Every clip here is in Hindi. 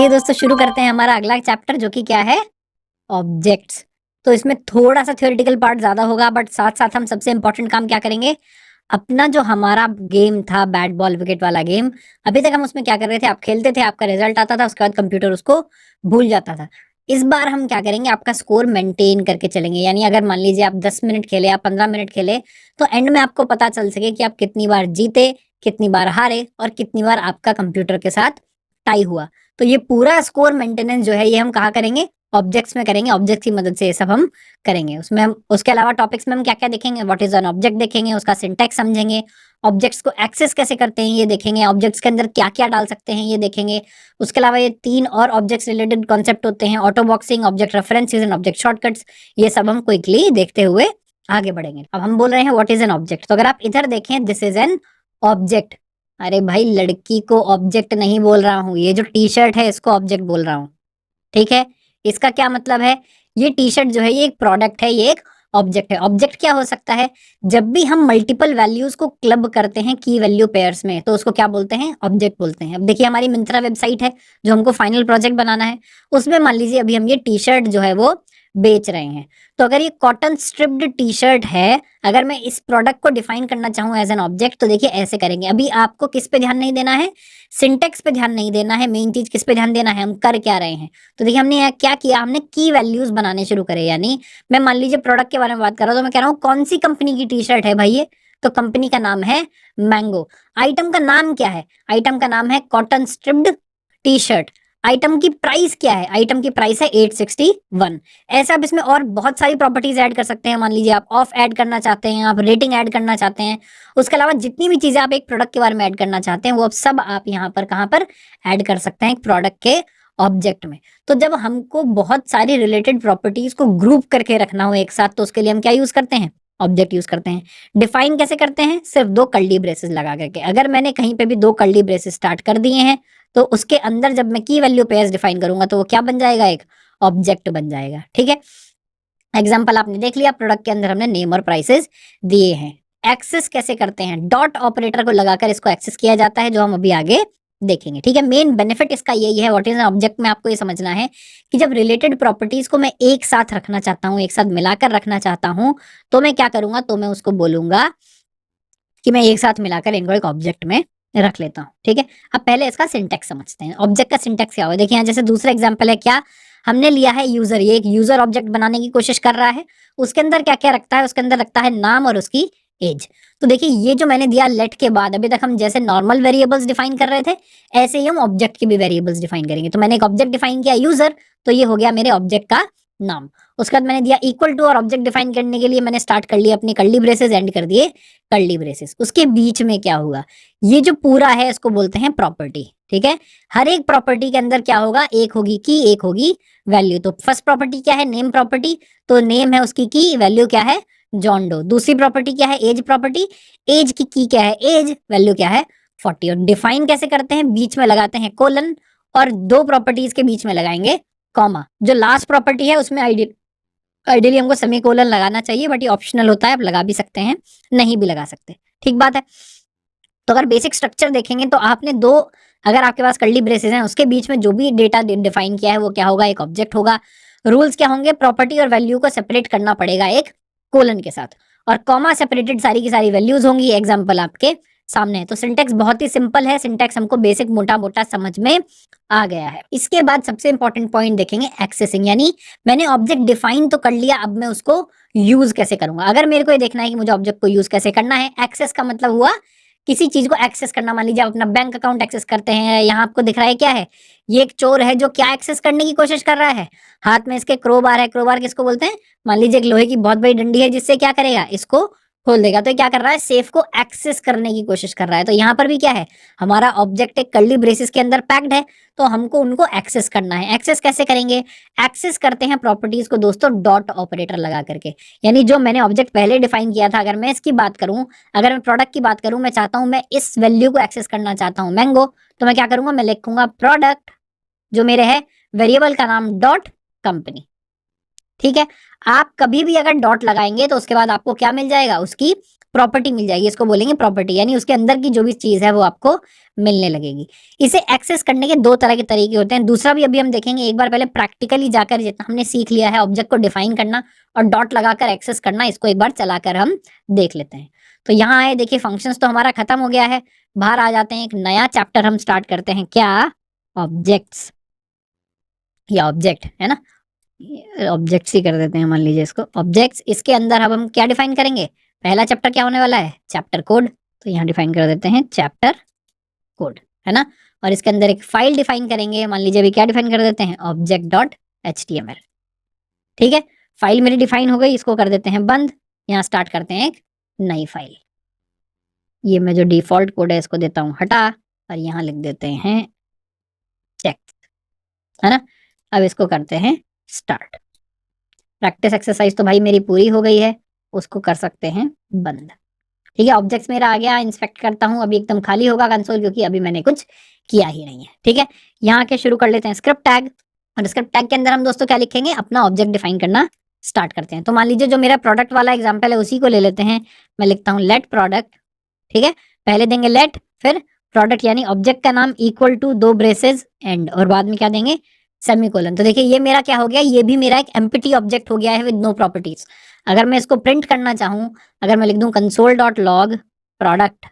ये दोस्तों शुरू करते हैं हमारा अगला चैप्टर जो कि क्या है, ऑब्जेक्ट्स। तो इसमें थोड़ा सा थ्योरेटिकल पार्ट ज्यादा होगा, बट साथ साथ हम सबसे इंपॉर्टेंट काम क्या करेंगे, अपना जो हमारा गेम था बैट बॉल विकेट वाला गेम, अभी तक हम उसमें क्या कर रहे थे, आप खेलते थे, आपका रिजल्ट आता था, उसके बाद कंप्यूटर उसको भूल जाता था। इस बार हम क्या करेंगे, आपका स्कोर मेंटेन करके चलेंगे। यानी अगर मान लीजिए आप 10 मिनट खेले, आप 15 मिनट खेले, तो एंड में आपको पता चल सके कि आप कितनी बार जीते, कितनी बार हारे और कितनी बार आपका कंप्यूटर के साथ टाई हुआ। तो ये पूरा स्कोर मेंटेनेंस जो है ये हम कहाँ करेंगे, ऑब्जेक्ट्स में करेंगे। ऑब्जेक्ट्स की मदद से ये सब हम करेंगे। उसमें हम उसके अलावा टॉपिक्स में हम क्या क्या देखेंगे, व्हाट इज एन ऑब्जेक्ट देखेंगे, उसका सिंटैक्स समझेंगे, ऑब्जेक्ट्स को एक्सेस कैसे करते हैं ये देखेंगे, ऑब्जेक्ट्स के अंदर क्या क्या डाल सकते हैं ये देखेंगे। उसके अलावा ये 3 और ऑब्जेक्ट्स रिलेटेड कॉन्सेप्ट होते हैं, auto boxing, object references and object shortcuts. ये सब हम क्विकली देखते हुए आगे बढ़ेंगे। अब हम बोल रहे हैं व्हाट इज एन ऑब्जेक्ट, तो अगर आप इधर देखें, दिस इज एन ऑब्जेक्ट। अरे भाई, लड़की को ऑब्जेक्ट नहीं बोल रहा हूं, ये जो टी शर्ट है इसको ऑब्जेक्ट बोल रहा हूं। ठीक है, इसका क्या मतलब है, ये टी शर्ट जो है ये एक प्रोडक्ट है, ये एक ऑब्जेक्ट है। ऑब्जेक्ट क्या हो सकता है, जब भी हम मल्टीपल वैल्यूज को क्लब करते हैं की वैल्यू पेयर्स में, तो उसको क्या बोलते हैं, ऑब्जेक्ट बोलते हैं। अब देखिए हमारी मिंत्रा वेबसाइट है जो हमको फाइनल प्रोजेक्ट बनाना है, उसमें मान लीजिए अभी हम ये टी शर्ट जो है वो बेच रहे हैं। तो अगर ये कॉटन स्ट्रिप्ड टी शर्ट है, अगर मैं इस प्रोडक्ट को डिफाइन करना चाहूँ एज एन ऑब्जेक्ट, तो देखिए ऐसे करेंगे। अभी आपको किस पे ध्यान नहीं देना है, सिंटेक्स पे ध्यान नहीं देना है, मेन चीज किस पे ध्यान देना है, हम कर क्या रहे हैं। तो देखिए हमने यहाँ क्या किया, हमने की वैल्यूज बनाने शुरू करे। यानी मैं मान लीजिए प्रोडक्ट के बारे में बात कर रहा हूँ, तो मैं कह रहा हूँ कौन सी कंपनी की टी शर्ट है भाई ये, तो कंपनी का नाम है मैंगो। आइटम का नाम क्या है, आइटम का नाम है cotton striped T shirt. Item की प्राइस क्या है, आइटम की प्राइस है 861। ऐसा आप इसमें और बहुत सारी प्रॉपर्टीज ऐड कर सकते हैं। मान लीजिए आप ऑफ ऐड करना चाहते हैं, आप रेटिंग ऐड करना चाहते हैं, उसके अलावा जितनी भी चीजें आप एक प्रोडक्ट के बारे में ऐड करना चाहते हैं वो अब सब आप यहाँ पर कहाँ पर ऐड कर सकते हैं, एक प्रोडक्ट के ऑब्जेक्ट में। तो जब हमको बहुत सारी रिलेटेड प्रॉपर्टीज को ग्रुप करके रखना हो एक साथ, तो उसके लिए हम क्या यूज करते हैं, ऑब्जेक्ट यूज करते हैं। डिफाइन कैसे करते हैं, सिर्फ 2 कर्ली ब्रेसेस लगा करके। अगर मैंने कहीं पे भी 2 कर्ली ब्रेसेस स्टार्ट कर दिए हैं, तो उसके अंदर जब मैं की वैल्यू पेयर्स डिफाइन करूंगा तो वो क्या बन जाएगा, एक ऑब्जेक्ट बन जाएगा। ठीक है, एग्जाम्पल आपने देख लिया, प्रोडक्ट के अंदर हमने नेम और प्राइसेस दिए हैं। एक्सेस कैसे करते हैं, डॉट ऑपरेटर को लगाकर इसको एक्सेस किया जाता है, जो हम अभी आगे देखेंगे। ठीक है, मेन बेनिफिट इसका यही है, व्हाट इज एन ऑब्जेक्ट में आपको ये समझना है कि जब रिलेटेड प्रॉपर्टीज को मैं एक साथ रखना चाहता हूं, एक साथ मिलाकर रखना चाहता हूं, तो मैं क्या करूंगा, तो मैं उसको बोलूंगा कि मैं एक साथ मिलाकर इनको एक ऑब्जेक्ट में रख लेता हूँ। ठीक है, अब पहले इसका सिंटेक्स समझते हैं, ऑब्जेक्ट का सिंटेक्स क्या होगा। देखिए यहाँ जैसे दूसरा एग्जांपल है, क्या हमने लिया है यूजर, ये एक यूजर ऑब्जेक्ट बनाने की कोशिश कर रहा है। उसके अंदर क्या क्या रखता है, उसके अंदर रखता है नाम और उसकी एज। तो देखिए ये जो मैंने दिया लेट के बाद, अभी तक हम जैसे नॉर्मल वेरिएबल्स डिफाइन कर रहे थे, ऐसे ही हम ऑब्जेक्ट के भी वेरिएबल्स डिफाइन करेंगे। तो मैंने एक ऑब्जेक्ट डिफाइन किया यूजर, तो ये हो गया मेरे ऑब्जेक्ट का नाम। उसके बाद मैंने दिया इक्वल टू, और ऑब्जेक्ट डिफाइन करने के लिए मैंने स्टार्ट कर लिया अपनी कर्ली ब्रेसेस, एंड कर दिए कर्ली ब्रेसेस। उसके बीच में क्या हुआ, ये जो पूरा है इसको बोलते हैं प्रॉपर्टी। ठीक है, हर एक प्रॉपर्टी के अंदर क्या होगा, एक होगी की, एक होगी वैल्यू। तो फर्स्ट प्रॉपर्टी क्या है, नेम प्रॉपर्टी, तो नेम है उसकी की, वैल्यू क्या है, जॉन डो। दूसरी प्रॉपर्टी क्या है, एज प्रॉपर्टी, एज की क्या है, एज, वैल्यू क्या है, 40। और डिफाइन कैसे करते हैं, बीच में लगाते हैं कोलन, और 2 प्रॉपर्टीज के बीच में लगाएंगे कॉमा। जो लास्ट प्रॉपर्टी है उसमें आइडियली हमको सेमीकोलन लगाना चाहिए, बट ये ऑप्शनल होता है, आप लगा भी सकते हैं, नहीं भी लगा सकते। ठीक बात है। तो अगर बेसिक स्ट्रक्चर देखेंगे तो आपने 2, अगर आपके पास कर्ली ब्रेसेस हैं, उसके बीच में जो भी डेटा डिफाइन किया है वो क्या होगा, एक ऑब्जेक्ट होगा। रूल्स क्या होंगे, प्रॉपर्टी और वैल्यू को सेपरेट करना पड़ेगा एक कोलन के साथ, और कॉमा सेपरेटेड सारी की सारी वैल्यूज होंगी। एग्जाम्पल आपके सामने है। तो सिंटेक्स बहुत ही सिंपल है, सिंटेक्स हमको बेसिक मोटा मोटा समझ में आ गया है। इसके बाद सबसे इंपॉर्टेंट पॉइंट देखेंगे, एक्सेसिंग। यानी मैंने ऑब्जेक्ट डिफाइन तो कर लिया, अब मैं उसको यूज कैसे करूंगा। अगर मेरे को ये देखना है कि मुझे ऑब्जेक्ट को यूज कैसे करना है, एक्सेस का मतलब हुआ किसी चीज को एक्सेस करना। मान लीजिए आप अपना बैंक अकाउंट एक्सेस करते हैं, यहाँ आपको दिख रहा है क्या है, ये एक चोर है जो क्या एक्सेस करने की कोशिश कर रहा है, हाथ में इसके क्रोबार है। क्रोबार किसको बोलते हैं, मान लीजिए एक लोहे की बहुत बड़ी डंडी है, जिससे क्या करेगा, इसको खोल देगा। तो ये क्या कर रहा है, सेफ को एक्सेस करने की कोशिश कर रहा है। तो यहाँ पर भी क्या है, हमारा ऑब्जेक्ट एक कर्ली ब्रेसेस के अंदर पैक्ड है, तो हमको उनको एक्सेस करना है। एक्सेस कैसे करेंगे, एक्सेस करते हैं प्रॉपर्टीज को दोस्तों डॉट ऑपरेटर लगा करके। यानी जो मैंने ऑब्जेक्ट पहले डिफाइन किया था, अगर मैं इसकी बात करूं, अगर मैं प्रोडक्ट की बात करूं, मैं चाहता हूं मैं इस वैल्यू को एक्सेस करना चाहता हूं मैंगो, तो मैं क्या करूंगा, मैं लिखूंगा प्रोडक्ट जो मेरे है वेरिएबल का नाम डॉट कंपनी। ठीक है, आप कभी भी अगर डॉट लगाएंगे तो उसके बाद आपको क्या मिल जाएगा, उसकी प्रॉपर्टी मिल जाएगी, इसको बोलेंगे प्रॉपर्टी, यानी उसके अंदर की जो भी चीज है वो आपको मिलने लगेगी। इसे एक्सेस करने के दो तरह के तरीके होते हैं, दूसरा भी अभी हम देखेंगे। एक बार पहले प्रैक्टिकली जाकर जितना हमने सीख लिया है ऑब्जेक्ट को डिफाइन करना और डॉट लगाकर एक्सेस करना, इसको एक बार चलाकर हम देख लेते हैं। तो यहाँ आए, देखिए फंक्शंस तो हमारा खत्म हो गया है, बाहर आ जाते हैं, एक नया चैप्टर हम स्टार्ट करते हैं, क्या, ऑब्जेक्ट्स, या ऑब्जेक्ट है ना, ऑब्जेक्ट्स ही कर देते हैं, मान लीजिए इसको ऑब्जेक्ट्स। इसके अंदर अब हम क्या डिफाइन करेंगे, पहला चैप्टर क्या होने वाला है, चैप्टर कोड, तो यहाँ डिफाइन कर देते हैं चैप्टर कोड, है ना। और इसके अंदर एक फाइल डिफाइन करेंगे, मान लीजिए अभी क्या डिफाइन कर देते हैं, ऑब्जेक्ट डॉट HTML। ठीक है, फाइल मेरी डिफाइन हो गई, इसको कर देते हैं बंद, यहाँ स्टार्ट करते हैं एक नई फाइल। ये मैं जो डिफॉल्ट कोड है इसको देता हूँ हटा, और यहाँ लिख देते हैं चेक, है ना। अब इसको करते हैं स्टार्ट। प्रैक्टिस एक्सरसाइज तो भाई मेरी पूरी हो गई है, उसको कर सकते हैं बंद। ठीक है, ऑब्जेक्ट्स मेरा आ गया, इंस्पेक्ट करता हूं, अभी एकदम खाली होगा कंसोल क्योंकि अभी मैंने कुछ किया ही नहीं है। ठीक है, यहाँ के शुरू कर लेते हैं स्क्रिप्ट टैग, और स्क्रिप्ट टैग के अंदर हम दोस्तों क्या लिखेंगे, अपना ऑब्जेक्ट डिफाइन करना स्टार्ट करते हैं। तो मान लीजिए जो मेरा प्रोडक्ट वाला एग्जाम्पल है उसी को ले लेते हैं, मैं लिखता हूँ लेट प्रोडक्ट। ठीक है, पहले देंगे लेट, फिर प्रोडक्ट यानी ऑब्जेक्ट का नाम इक्वल टू 2 ब्रेसेस एंड, और बाद में क्या देंगे, सेमीकोलन। तो देखिए ये मेरा क्या हो गया, ये भी मेरा एक एम्प्टी ऑब्जेक्ट हो गया है विद नो प्रॉपर्टीज। अगर मैं इसको प्रिंट करना चाहूं, अगर मैं लिख दूं कंसोल डॉट लॉग प्रोडक्ट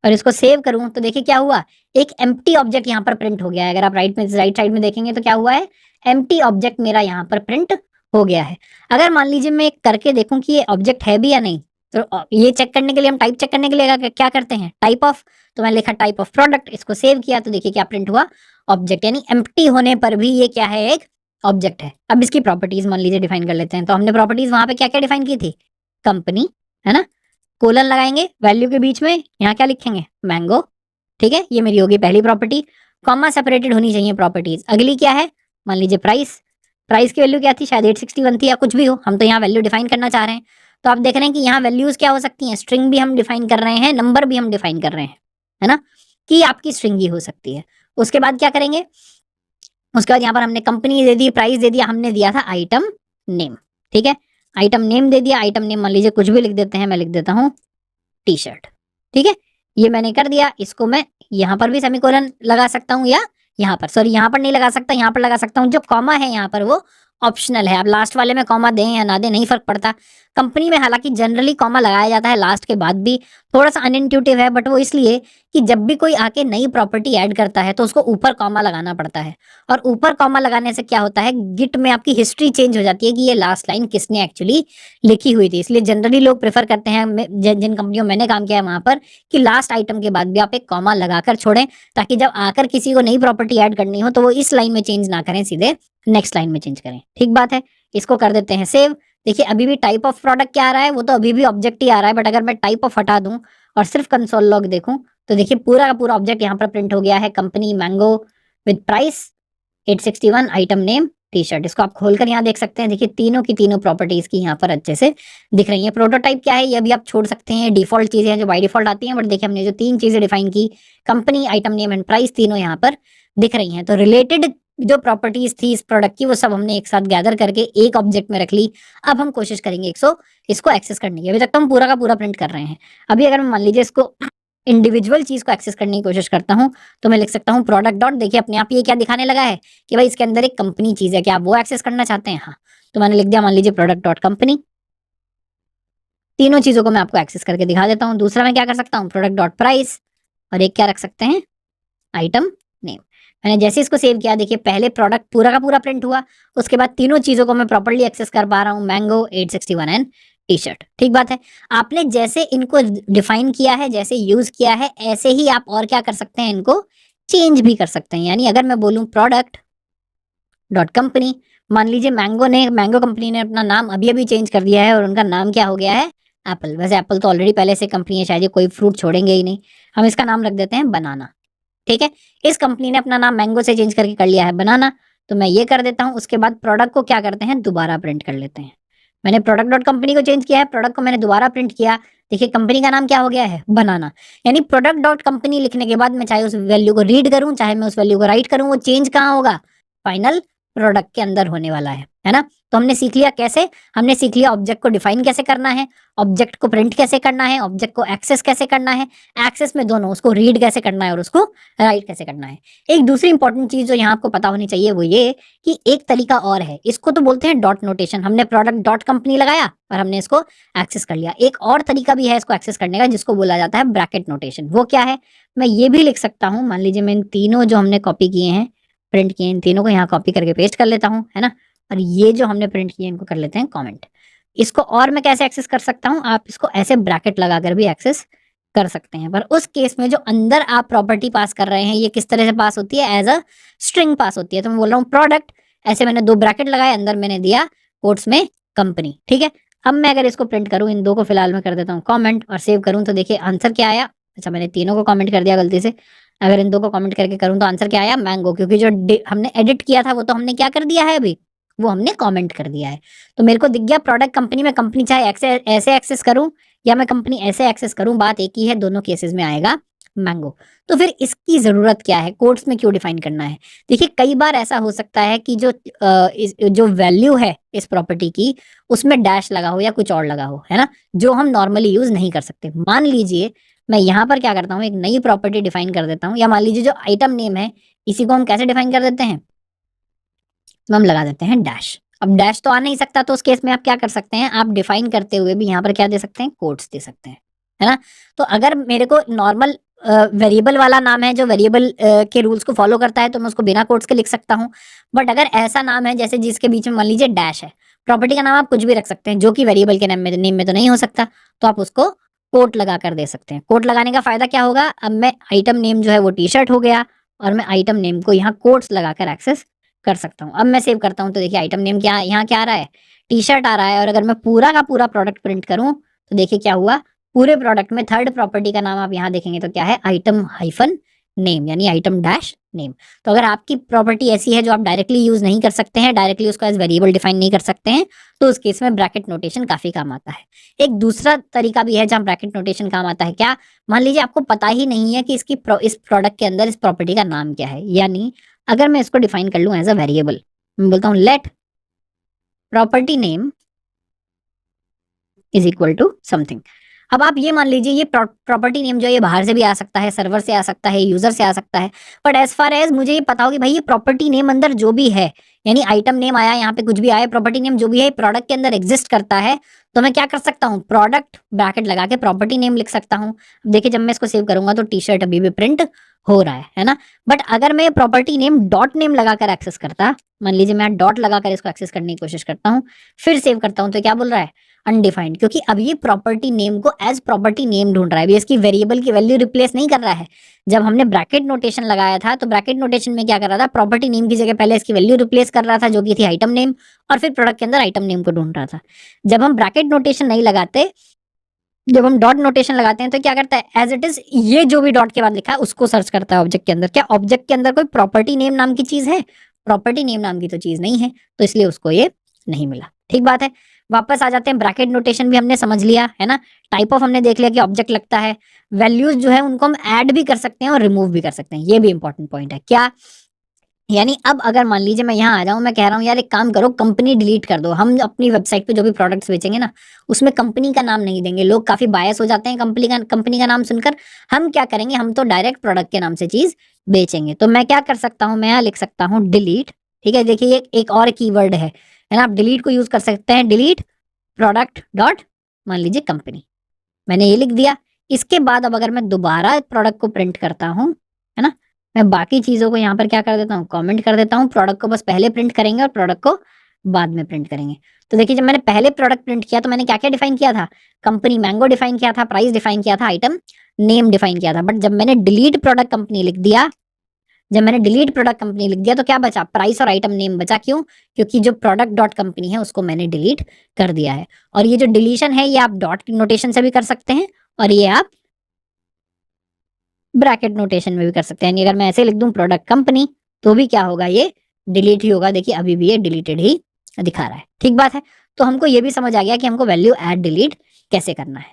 और इसको सेव करूं, तो देखिए क्या हुआ, एक एम्प्टी ऑब्जेक्ट यहाँ पर प्रिंट हो गया है। अगर आप राइट साइड में देखेंगे तो क्या हुआ है, एम्प्टी ऑब्जेक्ट मेरा यहाँ पर प्रिंट हो गया है। अगर मान लीजिए मैं करके देखूं कि ये ऑब्जेक्ट है भी या नहीं, तो ये चेक करने के लिए हम टाइप चेक करने के लिए क्या करते हैं, टाइप ऑफ। तो मैं लिखा टाइप ऑफ प्रोडक्ट, इसको सेव किया, तो देखिए क्या प्रिंट हुआ, ऑब्जेक्ट, यानी एम्प्टी होने पर भी ये क्या है, एक ऑब्जेक्ट है। अब इसकी प्रॉपर्टीज मान लीजिए डिफाइन कर लेते हैं। तो हमने प्रॉपर्टीज वहां पे क्या क्या डिफाइन की थी, कंपनी, है ना, कोलन लगाएंगे वैल्यू के बीच में, यहाँ क्या लिखेंगे, मैंगो। ठीक है, ये मेरी होगी पहली प्रॉपर्टी, कॉमा सेपरेटेड होनी चाहिए प्रॉपर्टीज। अगली क्या है, मान लीजिए प्राइस, प्राइस की वैल्यू क्या थी, शायद 861 थी या कुछ भी हो, हम तो यहाँ वैल्यू डिफाइन करना चाह रहे हैं। तो आप देख रहे हैं कि यहाँ वैल्यूज क्या हो सकती हैं, स्ट्रिंग भी हम डिफाइन कर रहे हैं, नंबर भी हम डिफाइन कर रहे हैं, है ना, कि आपकी स्ट्रिंग ही हो सकती है। उसके बाद क्या करेंगे, उसके बाद यहाँ पर हमने कंपनी दे दी, प्राइस दे दिया, हमने दिया था आइटम नेम। ठीक है, आइटम नेम दे दिया, आइटम नेम मान लीजिए कुछ भी लिख देते हैं, मैं लिख देता हूँ टी शर्ट। ठीक है, ये मैंने कर दिया, इसको मैं यहाँ पर भी सेमीकोलन लगा सकता हूँ, या यहाँ पर, सॉरी यहाँ पर नहीं लगा सकता, यहाँ पर लगा सकता हूँ। जो कॉमा है यहाँ पर वो ऑप्शनल है, आप लास्ट वाले में कॉमा दें या ना दें नहीं फर्क पड़ता। कंपनी में हालांकि जनरली कॉमा लगाया जाता है लास्ट के बाद भी, थोड़ा सा अनइंट्यूटिव है, बट वो इसलिए कि जब भी कोई आके नई प्रॉपर्टी ऐड करता है तो उसको ऊपर कॉमा लगाना पड़ता है, और ऊपर कॉमा लगाने से क्या होता है, गिट में आपकी हिस्ट्री चेंज हो जाती है कि ये लास्ट लाइन किसने एक्चुअली लिखी हुई थी। इसलिए जनरली लोग प्रेफर करते हैं, जिन कंपनियों में मैंने काम किया है वहां पर, कि लास्ट आइटम के बाद भी आप एक कॉमा लगाकर छोड़ें, ताकि जब आकर किसी को नई प्रॉपर्टी ऐड करनी हो तो वो इस लाइन में चेंज ना करें, सीधे नेक्स्ट लाइन में चेंज करें। ठीक बात है, इसको कर देते हैं सेव। देखिए अभी भी टाइप ऑफ प्रोडक्ट क्या आ रहा है, वो तो अभी भी ऑब्जेक्ट ही आ रहा है, बट अगर मैं टाइप ऑफ हटा दूं और सिर्फ कंसोल लॉग देखूं, तो देखिए पूरा का पूरा ऑब्जेक्ट यहाँ पर प्रिंट हो गया है, company mango with price 861, item name T shirt. इसको आप खोलकर यहाँ देख सकते हैं, देखिए तीनों की तीनों प्रॉपर्टीज की यहाँ पर अच्छे से दिख रही है। प्रोटोटाइप क्या है ये भी आप छोड़ सकते हैं, डिफॉल्ट चीजें हैं जो बाय डिफॉल्ट आती हैं, बट देखिए हमने जो 3 चीजें डिफाइन की, company, item name and price, तीनों यहाँ पर दिख रही हैं। तो रिलेटेड जो प्रॉपर्टीज थी इस प्रोडक्ट की वो सब हमने एक साथ गैदर करके एक ऑब्जेक्ट में रख ली। अब हम कोशिश करेंगे इसको एक्सेस करने की। अभी तक तो हम पूरा का पूरा प्रिंट कर रहे हैं, अभी अगर मैं मान लीजिए इसको इंडिविजुअल चीज को एक्सेस करने की कोशिश करता हूं, तो मैं लिख सकता हूं प्रोडक्ट डॉट, देखिए अपने आप ये क्या दिखाने लगा है कि भाई इसके अंदर एक कंपनी चीज है, क्या आप वो एक्सेस करना चाहते हैं, हाँ। तो मैंने लिख दिया मान लीजिए प्रोडक्ट डॉट कंपनी, तीनों चीजों को मैं आपको एक्सेस करके दिखा देता हूँ। दूसरा मैं क्या कर सकता हूँ, प्रोडक्ट डॉट प्राइस, और एक क्या रख सकते हैं, आइटम नेम। मैंने जैसे इसको सेव किया, देखिए पहले प्रोडक्ट पूरा का पूरा प्रिंट हुआ, उसके बाद तीनों चीजों को मैं प्रॉपर्ली एक्सेस कर पा रहा हूँ, मैंगो 861 एंड टी शर्ट। ठीक बात है, आपने जैसे इनको डिफाइन किया है, जैसे यूज किया है, ऐसे ही आप और क्या कर सकते हैं, इनको चेंज भी कर सकते हैं। यानी अगर मैं बोलूं प्रोडक्ट डॉट कंपनी, मान लीजिए मैंगो कंपनी ने अपना नाम अभी अभी चेंज कर दिया है और उनका नाम क्या हो गया है, एप्पल। वैसे एप्पल तो ऑलरेडी पहले से कंपनी है, शायद ये कोई फ्रूट छोड़ेंगे ही नहीं, हम इसका नाम रख देते हैं बनाना। ठीक है, इस कंपनी ने अपना नाम मैंगो से चेंज करके कर लिया है बनाना, तो मैं ये कर देता हूं। उसके बाद प्रोडक्ट को क्या करते हैं, दोबारा प्रिंट कर लेते हैं। मैंने प्रोडक्ट डॉट कंपनी को चेंज किया है, प्रोडक्ट को मैंने दोबारा प्रिंट किया, देखिए कंपनी का नाम क्या हो गया है, बनाना। यानी प्रोडक्ट डॉट कंपनी लिखने के बाद मैं चाहे उस वैल्यू को रीड करूं, चाहे मैं उस वैल्यू को राइट करूं, वो चेंज कहाँ होगा, फाइनल प्रोडक्ट के अंदर होने वाला है है ना। तो हमने सीख लिया कैसे, हमने सीख लिया ऑब्जेक्ट को डिफाइन कैसे करना है, ऑब्जेक्ट को प्रिंट कैसे करना है, ऑब्जेक्ट को एक्सेस कैसे करना है, एक्सेस में दोनों, उसको रीड कैसे करना है और उसको राइट कैसे करना है। एक दूसरी इंपॉर्टेंट चीज जो यहाँ आपको पता होनी चाहिए वो ये कि एक तरीका और है, इसको तो बोलते हैं डॉट नोटेशन। हमने प्रोडक्ट डॉट कंपनी लगाया और हमने इसको एक्सेस कर लिया। एक और तरीका भी है इसको एक्सेस करने का जिसको बोला जाता है ब्रैकेट नोटेशन। वो क्या है, मैं ये भी लिख सकता हूँ, मान लीजिए मैं इन तीनों जो हमने कॉपी किए हैं, प्रिंट किए, इन तीनों को यहाँ कॉपी करके पेस्ट कर लेता हूँ, है ना। और ये जो हमने प्रिंट किए इनको कर लेते हैं कमेंट। इसको और मैं कैसे एक्सेस कर सकता हूँ, आप इसको ऐसे ब्रैकेट लगाकर भी एक्सेस कर सकते हैं। पर उस केस में जो अंदर आप प्रॉपर्टी पास कर रहे हैं ये किस तरह से पास होती है, एज अ स्ट्रिंग पास होती है। तो मैं बोल रहा हूँ प्रोडक्ट, ऐसे मैंने 2 ब्रैकेट लगाए, अंदर मैंने दिया कोट्स में कंपनी, ठीक है। अब मैं अगर इसको प्रिंट करूँ, इन 2 को फिलहाल मैं कर देता हूँ कमेंट और सेव करूँ, तो देखिए आंसर क्या आया। अच्छा, मैंने तीनों को कमेंट कर दिया गलती से। अगर इन 2 को कमेंट करके करूँ तो आंसर क्या आया, मैंगो, क्योंकि जो हमने एडिट किया था वो तो हमने क्या कर दिया है अभी, वो हमने कमेंट कर दिया है। तो मेरे को दिख गया प्रोडक्ट कंपनी में कंपनी चाहे ऐसे एक्सेस करूं या मैं कंपनी ऐसे एक्सेस करूं, बात एक ही है, दोनों केसेस में आएगा मैंगो। तो फिर इसकी जरूरत क्या है, कोट्स में क्यों डिफाइन करना है। देखिए कई बार ऐसा हो सकता है कि जो वैल्यू है इस प्रॉपर्टी की उसमें डैश लगा हो या कुछ और लगा हो, है ना, जो हम नॉर्मली यूज नहीं कर सकते। मान लीजिए मैं यहाँ पर क्या करता हूँ, एक नई प्रॉपर्टी डिफाइन कर देता हूँ, या मान लीजिए जो आइटम नेम है इसी को हम कैसे डिफाइन कर देते हैं, तो हम लगा देते हैं डैश। अब डैश तो आ नहीं सकता, तो उस केस में आप क्या कर सकते हैं, आप डिफाइन करते हुए भी यहाँ पर क्या दे सकते हैं, कोट्स दे सकते हैं, है ना। तो अगर मेरे को नॉर्मल वेरिएबल वाला नाम है जो वेरिएबल के रूल्स को फॉलो करता है तो मैं उसको बिना कोट्स के लिख सकता हूँ। बट अगर ऐसा नाम है जैसे जिसके बीच में मान लीजिए डैश है, प्रॉपर्टी का नाम आप कुछ भी रख सकते हैं जो कि वेरिएबल के नेम में तो नहीं हो सकता, तो आप उसको कोट लगा कर दे सकते हैं। कोट लगाने का फायदा क्या होगा, अब मैं आइटम नेम जो है वो टी शर्ट हो गया और मैं आइटम नेम को यहाँ कोट्स लगाकर एक्सेस कर सकता हूँ। अब मैं सेव करता हूँ तो देखिए आइटम नेम क्या यहाँ क्या आ रहा है, टी शर्ट आ रहा है। और अगर मैं पूरा का पूरा प्रोडक्ट प्रिंट करूँ तो देखिए क्या हुआ, पूरे प्रोडक्ट में थर्ड प्रॉपर्टी का नाम आप यहाँ देखेंगे तो क्या है, आइटम हाइफन नेम, यानी आइटम डैश नेम। तो अगर आपकी प्रॉपर्टी ऐसी है जो आप डायरेक्टली यूज नहीं कर सकते हैं, डायरेक्टली उसको एज वेरिएबल डिफाइन नहीं कर सकते हैं, तो उस केस में ब्रैकेट नोटेशन काफी काम आता है। एक दूसरा तरीका भी है जहां ब्रैकेट नोटेशन काम आता है, क्या, मान लीजिए आपको पता ही नहीं है कि इस प्रोडक्ट के अंदर इस प्रॉपर्टी का नाम क्या है, यानी अगर मैं इसको डिफाइन कर लूं एज अ वेरिएबल, मैं बोलता हूं let property name is equal to something. अब आप ये मान लीजिए ये प्रॉपर्टी नेम जो है ये बाहर से भी आ सकता है, सर्वर से आ सकता है, यूजर से आ सकता है, बट एज फार एज मुझे ये पता हो कि भाई ये प्रॉपर्टी नेम अंदर जो भी है, यानी आइटम नेम आया, यहाँ पे कुछ भी आया, प्रॉपर्टी नेम जो भी है प्रोडक्ट के अंदर एग्जिस्ट करता है, तो मैं क्या कर सकता हूँ, प्रोडक्ट ब्रैकेट लगा के प्रॉपर्टी नेम लिख सकता हूँ। देखिए जब मैं इसको सेव करूंगा तो टी शर्ट अभी भी प्रिंट हो रहा है ना। बट अगर मैं प्रॉपर्टी नेम डॉट नेम लगाकर एक्सेस करता, मान लीजिए मैं डॉट लगाकर इसको एक्सेस करने की कोशिश करता हूँ, फिर सेव करता हूँ, तो क्या बोल रहा है, अनडिफाइंड, क्योंकि अब ये प्रॉपर्टी नेम को एज प्रॉपर्टी नेम ढूंढ रहा है, अभी इसकी वेरिएबल की वैल्यू रिप्लेस नहीं कर रहा है। जब हमने ब्रैकेट नोटेशन लगाया था तो ब्रैकेट नोटेशन में क्या कर रहा था, प्रॉपर्टी नेम की जगह पहले इसकी वैल्यू रिप्लेस कर रहा था जो कि थी आइटम नेम, और फिर प्रोडक्ट के अंदर आइटम नेम को ढूंढ रहा था। जब हम ब्रैकेट नोटेशन नहीं लगाते, जब हम डॉट नोटेशन लगाते हैं तो क्या करता है, एज इट इज ये जो भी डॉट के बाद लिखा है उसको सर्च करता है ऑब्जेक्ट के अंदर। क्या ऑब्जेक्ट के अंदर कोई प्रॉपर्टी नेम नाम की चीज है, प्रॉपर्टी नेम नाम की तो चीज नहीं है, तो इसलिए उसको ये नहीं मिला। ठीक बात है, वापस आ जाते हैं, ब्रैकेट नोटेशन भी हमने समझ लिया है ना, टाइप ऑफ हमने देख लिया कि ऑब्जेक्ट लगता है, वैल्यूज जो है उनको हम ऐड भी कर सकते हैं और रिमूव भी कर सकते हैं, ये भी इंपॉर्टेंट पॉइंट है। क्या, यानी अब अगर मान लीजिए मैं यहाँ आ जाऊं, मैं कह रहा हूँ यार एक काम करो कंपनी डिलीट कर दो, हम अपनी वेबसाइट पे जो भी प्रोडक्ट्स बेचेंगे ना उसमें कंपनी का नाम नहीं देंगे, लोग काफी बायस हो जाते हैं कंपनी का नाम सुनकर। हम क्या करेंगे, हम तो डायरेक्ट प्रोडक्ट के नाम से चीज बेचेंगे। तो मैं क्या कर सकता हूँ, मैं यहाँ लिख सकता हूँ डिलीट, ठीक है। देखिए एक और कीवर्ड है ना, आप डिलीट को यूज कर सकते हैं, डिलीट प्रोडक्ट डॉट मान लीजिए कंपनी, मैंने ये लिख दिया। इसके बाद अब अगर मैं दोबारा प्रोडक्ट को प्रिंट करता हूँ, है ना, मैं बाकी चीजों को यहाँ पर क्या कर देता हूँ, कमेंट कर देता हूँ, प्रोडक्ट को बस पहले प्रिंट करेंगे और प्रोडक्ट को बाद में प्रिंट करेंगे। तो देखिए जब मैंने पहले प्रोडक्ट प्रिंट किया तो मैंने क्या क्या डिफाइन किया था, कंपनी मैंगो डिफाइन किया था, प्राइस डिफाइन किया था, आइटम नेम डिफाइन किया था। बट जब मैंने डिलीट प्रोडक्ट कंपनी लिख दिया, जब मैंने डिलीट प्रोडक्ट कंपनी लिख दिया तो क्या बचा, प्राइस और आइटम नेम बचा। क्यों, क्योंकि जो प्रोडक्ट डॉट कंपनी है उसको मैंने डिलीट कर दिया है। और ये जो डिलीशन है ये आप डॉट नोटेशन से भी कर सकते हैं और ये आप ब्रैकेट नोटेशन में भी कर सकते हैं। यानी अगर मैं ऐसे लिख दूं प्रोडक्ट कंपनी तो भी क्या होगा, ये डिलीट ही होगा। देखिए अभी भी ये डिलीटेड ही दिखा रहा है। ठीक बात है, तो हमको ये भी समझ आ गया कि हमको वैल्यू ऐड डिलीट कैसे करना है।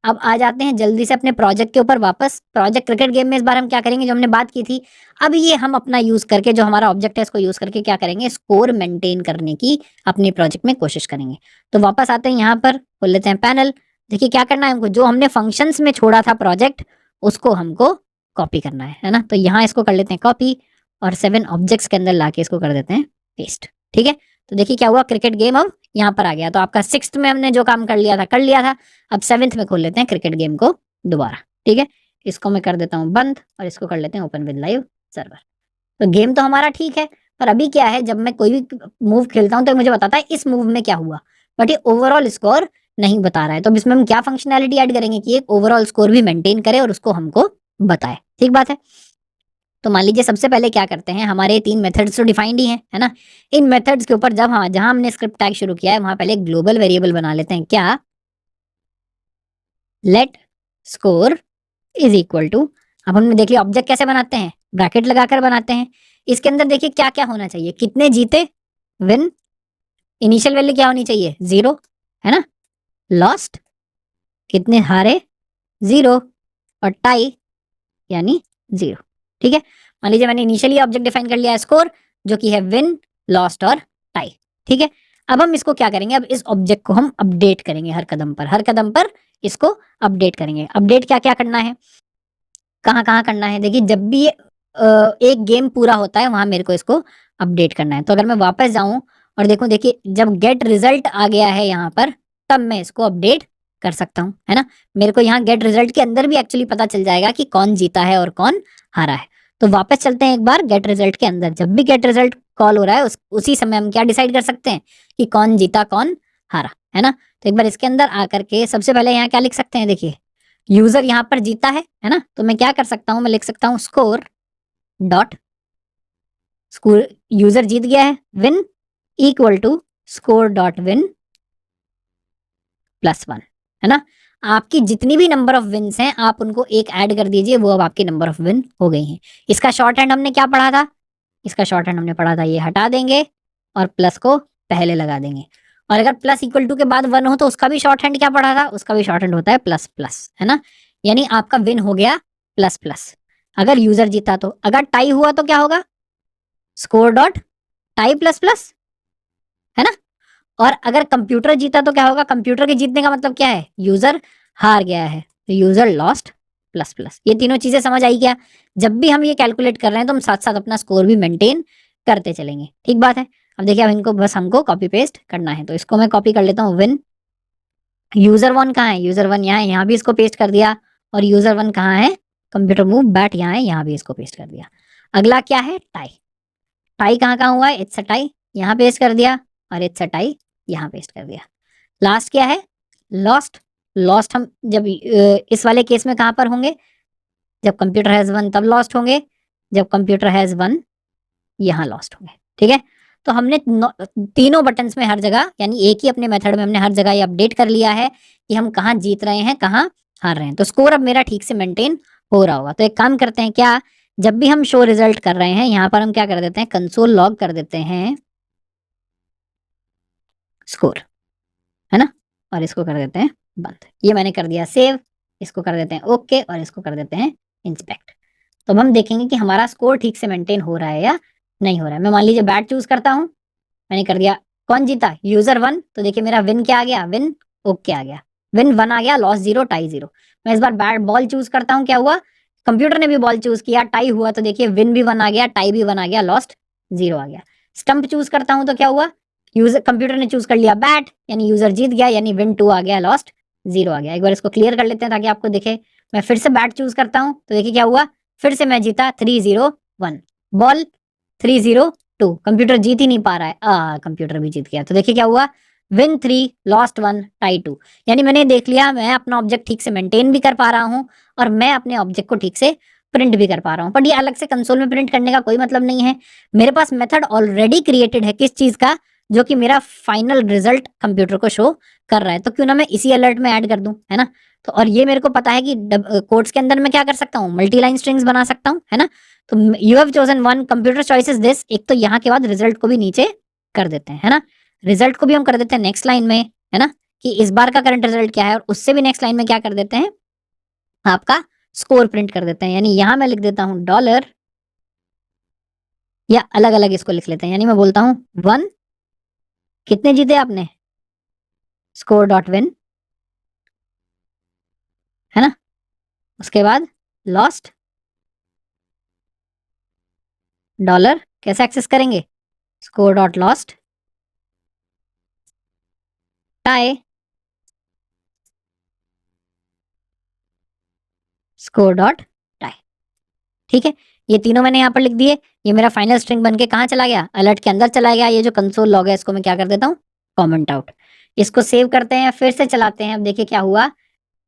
अब आ जाते हैं जल्दी से अपने प्रोजेक्ट के ऊपर वापस। प्रोजेक्ट क्रिकेट गेम में इस बार हम क्या करेंगे, जो हमने बात की थी, अब ये हम अपना यूज करके, जो हमारा ऑब्जेक्ट है इसको यूज करके क्या करेंगे, स्कोर मेंटेन करने की अपने प्रोजेक्ट में कोशिश करेंगे। तो वापस आते हैं यहाँ पर, खोल लेते हैं पैनल। देखिए क्या करना है हमको, जो हमने फंक्शंस में छोड़ा था प्रोजेक्ट, उसको हमको कॉपी करना है ना। तो यहाँ इसको कर लेते हैं कॉपी और 7 ऑब्जेक्ट्स के अंदर लाके इसको कर देते हैं पेस्ट। ठीक है, तो देखिए क्या हुआ, क्रिकेट गेम अब यहाँ पर आ गया। तो आपका 6th में हमने जो काम कर लिया था कर लिया था। अब 7th में खोल लेते हैं क्रिकेट गेम को दोबारा। ठीक है, इसको मैं कर देता हूँ बंद और इसको कर लेते हैं ओपन विद लाइव सर्वर। तो गेम तो हमारा ठीक है, पर अभी क्या है, जब मैं कोई भी मूव खेलता हूँ तो मुझे बताता है इस मूव में क्या हुआ, बट ये ओवरऑल स्कोर नहीं बता रहा है। तो अब इसमें हम क्या फंक्शनैलिटी ऐड करेंगे कि एक ओवरऑल स्कोर भी मेंटेन करे और उसको हमको बताए। ठीक बात है। तो मान लीजिए सबसे पहले क्या करते हैं, हमारे 3 मेथड्स तो डिफाइंड ही हैं, है ना। इन मेथड्स के ऊपर जब जहां हमने स्क्रिप्ट टैग शुरू किया है वहां पहले ग्लोबल वेरिएबल बना लेते हैं। क्या, let score is equal to, अब हमने देख लिया ऑब्जेक्ट कैसे बनाते हैं, ब्रैकेट लगाकर बनाते हैं। इसके अंदर देखिए क्या क्या होना चाहिए, कितने जीते विन, इनिशियल वैल्यू क्या होनी चाहिए 0, है ना, लॉस्ट कितने हारे 0, और टाई यानी 0। ठीक है, मान लीजिए मैंने इनिशियली ऑब्जेक्ट डिफाइन कर लिया है स्कोर, जो कि है विन, लॉस्ट और टाई। ठीक है, अब हम इसको क्या करेंगे, अब इस ऑब्जेक्ट को हम अपडेट करेंगे हर कदम पर इसको अपडेट करेंगे। अपडेट क्या क्या करना है, कहाँ कहाँ करना है, देखिए जब भी एक गेम पूरा होता है वहां मेरे को इसको अपडेट करना है। तो अगर मैं वापस जाऊं और देखूं, देखिए जब गेट रिजल्ट आ गया है यहाँ पर, तब मैं इसको अपडेट कर सकता हूँ, है ना। मेरे को यहाँ गेट रिजल्ट के अंदर भी एक्चुअली पता चल जाएगा कि कौन जीता है और कौन हारा है। तो वापस चलते हैं एक बार गेट रिजल्ट के अंदर, जब भी गेट रिजल्ट कॉल हो रहा है उसी समय हम क्या डिसाइड कर सकते हैं कि कौन जीता कौन हारा, है ना। तो एक बार इसके अंदर आकर के सबसे पहले यहाँ क्या लिख सकते हैं, देखिए यूजर यहाँ पर जीता है ना। तो मैं क्या कर सकता हूँ, मैं लिख सकता हूँ स्कोर डॉट स्कोर, यूजर जीत गया है, win equal to score dot win +1, है ना। आपकी जितनी भी नंबर ऑफ विन्स हैं आप उनको एक ऐड कर दीजिए, वो अब आपकी नंबर ऑफ विन हो गई हैं। इसका शॉर्ट हैंड हमने क्या पढ़ा था, इसका शॉर्ट हैंड हमने पढ़ा था ये हटा देंगे और प्लस को पहले लगा देंगे। और अगर प्लस इक्वल टू के बाद 1 हो तो उसका भी शॉर्ट हैंड क्या पढ़ा था, उसका भी शॉर्ट हैंड होता है प्लस प्लस, है ना। यानी आपका विन हो गया प्लस प्लस अगर यूजर जीता तो। अगर टाई हुआ तो क्या होगा, score dot tie plus plus, है ना। और अगर कंप्यूटर जीता तो क्या होगा, कंप्यूटर के जीतने का मतलब क्या है, यूजर हार गया है तो यूजर लॉस्ट प्लस प्लस। ये तीनों चीजें समझ आई क्या, जब भी हम ये कैलकुलेट कर रहे हैं तो हम साथ साथ अपना स्कोर भी मेंटेन करते चलेंगे। ठीक बात है। अब देखिए अब इनको बस हमको कॉपी पेस्ट करना है, तो इसको मैं कॉपी कर लेता हूँ, विन यूजर 1 कहाँ है, यूजर 1 यहाँ है, यहाँ भी इसको पेस्ट कर दिया। और यूजर 1 कहाँ है, कंप्यूटर मूव बैट यहाँ है, यहाँ भी इसको पेस्ट कर दिया। अगला क्या है, टाई, टाई कहाँ कहाँ हुआ है, इट्स अ टाई, यहाँ पेस्ट कर दिया, और इट्स अ टाई यहाँ पेस्ट कर दिया। लास्ट क्या है, लॉस्ट, लॉस्ट हम जब इस वाले केस में कहाँ पर होंगे, जब कंप्यूटर हैज 1 तब लॉस्ट होंगे, जब कंप्यूटर हैज 1 यहाँ लॉस्ट होंगे। ठीक है, तो हमने तीनों बटन्स में हर जगह, यानी एक ही अपने मेथड में हमने हर जगह ये अपडेट कर लिया है कि हम कहाँ जीत रहे हैं कहाँ हार रहे हैं। तो स्कोर अब मेरा ठीक से मेंटेन हो रहा होगा। तो एक काम करते हैं, क्या, जब भी हम शो रिजल्ट कर रहे हैं यहाँ पर हम क्या कर देते हैं, कंसोल लॉग कर देते हैं स्कोर, है ना, और इसको कर देते हैं बंद। ये मैंने कर दिया सेव, इसको कर देते हैं ओके, और इसको कर देते हैं इंस्पेक्ट। तो अब हम देखेंगे कि हमारा स्कोर ठीक से मेंटेन हो रहा है या नहीं हो रहा है। मैं मान लीजिए बैट चूज करता हूँ, मैंने कर दिया, कौन जीता, यूजर 1, तो देखिए मेरा विन क्या आ गया, विन ओके आ गया, विन 1 आ गया, लॉस 0, टाई 0। मैं इस बार बैट बॉल चूज करता हूँ, क्या हुआ, कंप्यूटर ने भी बॉल चूज किया, टाई हुआ, तो देखिए विन भी 1 आ गया, टाई भी 1 आ गया, लॉस्ट 0 आ गया। स्टंप चूज करता हूँ तो क्या हुआ, यूजर कंप्यूटर ने चूज कर लिया बैट, यानी यूजर जीत गया, यानी विन 2 आ गया, लॉस्ट 0 आ गया। एक बार इसको क्लियर कर लेते हैं ताकि आपको दिखे। मैं फिर से बैट चूज करता हूँ तो देखिए क्या हुआ, फिर से मैं जीता 3-0-1, बॉल 3-0-2, कंप्यूटर जीत ही नहीं पा रहा है, कंप्यूटर भी जीत गया। तो देखिए क्या हुआ, विन 3, लॉस्ट 1, टाई 2। यानी मैंने देख लिया मैं अपना ऑब्जेक्ट ठीक से मेंटेन भी कर पा रहा हूँ और मैं अपने ऑब्जेक्ट को ठीक से प्रिंट भी कर पा रहा हूँ। बट ये अलग से कंसोल में प्रिंट करने का कोई मतलब नहीं है, मेरे पास मेथड ऑलरेडी क्रिएटेड है किस चीज का, जो कि मेरा फाइनल रिजल्ट कंप्यूटर को शो कर रहा है। तो क्यों ना मैं इसी अलर्ट में ऐड कर दूं, है ना। तो और ये मेरे को पता है कि कोड्स के अंदर मैं क्या कर सकता हूँ, मल्टी लाइन स्ट्रिंग्स बना सकता हूँ, है ना। तो you have chosen 1, computer choice is this, एक तो यहाँ के बाद रिजल्ट को भी नीचे कर देते हैं, है ना, रिजल्ट को भी हम कर देते हैं नेक्स्ट लाइन में, है ना। कि इस बार का करंट रिजल्ट क्या है, और उससे भी नेक्स्ट लाइन में क्या कर देते हैं, आपका स्कोर प्रिंट कर देते हैं। यानी यहां मैं लिख देता हूं डॉलर, या अलग अलग इसको लिख लेते हैं। यानी मैं बोलता हूं 1, कितने जीते आपने, स्कोर डॉट विन, है ना। उसके बाद लॉस्ट, डॉलर कैसे एक्सेस करेंगे, score dot lost, tie, score dot tie. ठीक है, ये तीनों मैंने यहाँ पर लिख दिए। ये मेरा फाइनल स्ट्रिंग बन के कहाँ चला गया, अलर्ट के अंदर चला गया। ये जो कंसोल लॉग है इसको मैं क्या कर देता हूँ, कमेंट आउट। इसको सेव करते हैं, फिर से चलाते हैं। अब देखिए क्या हुआ,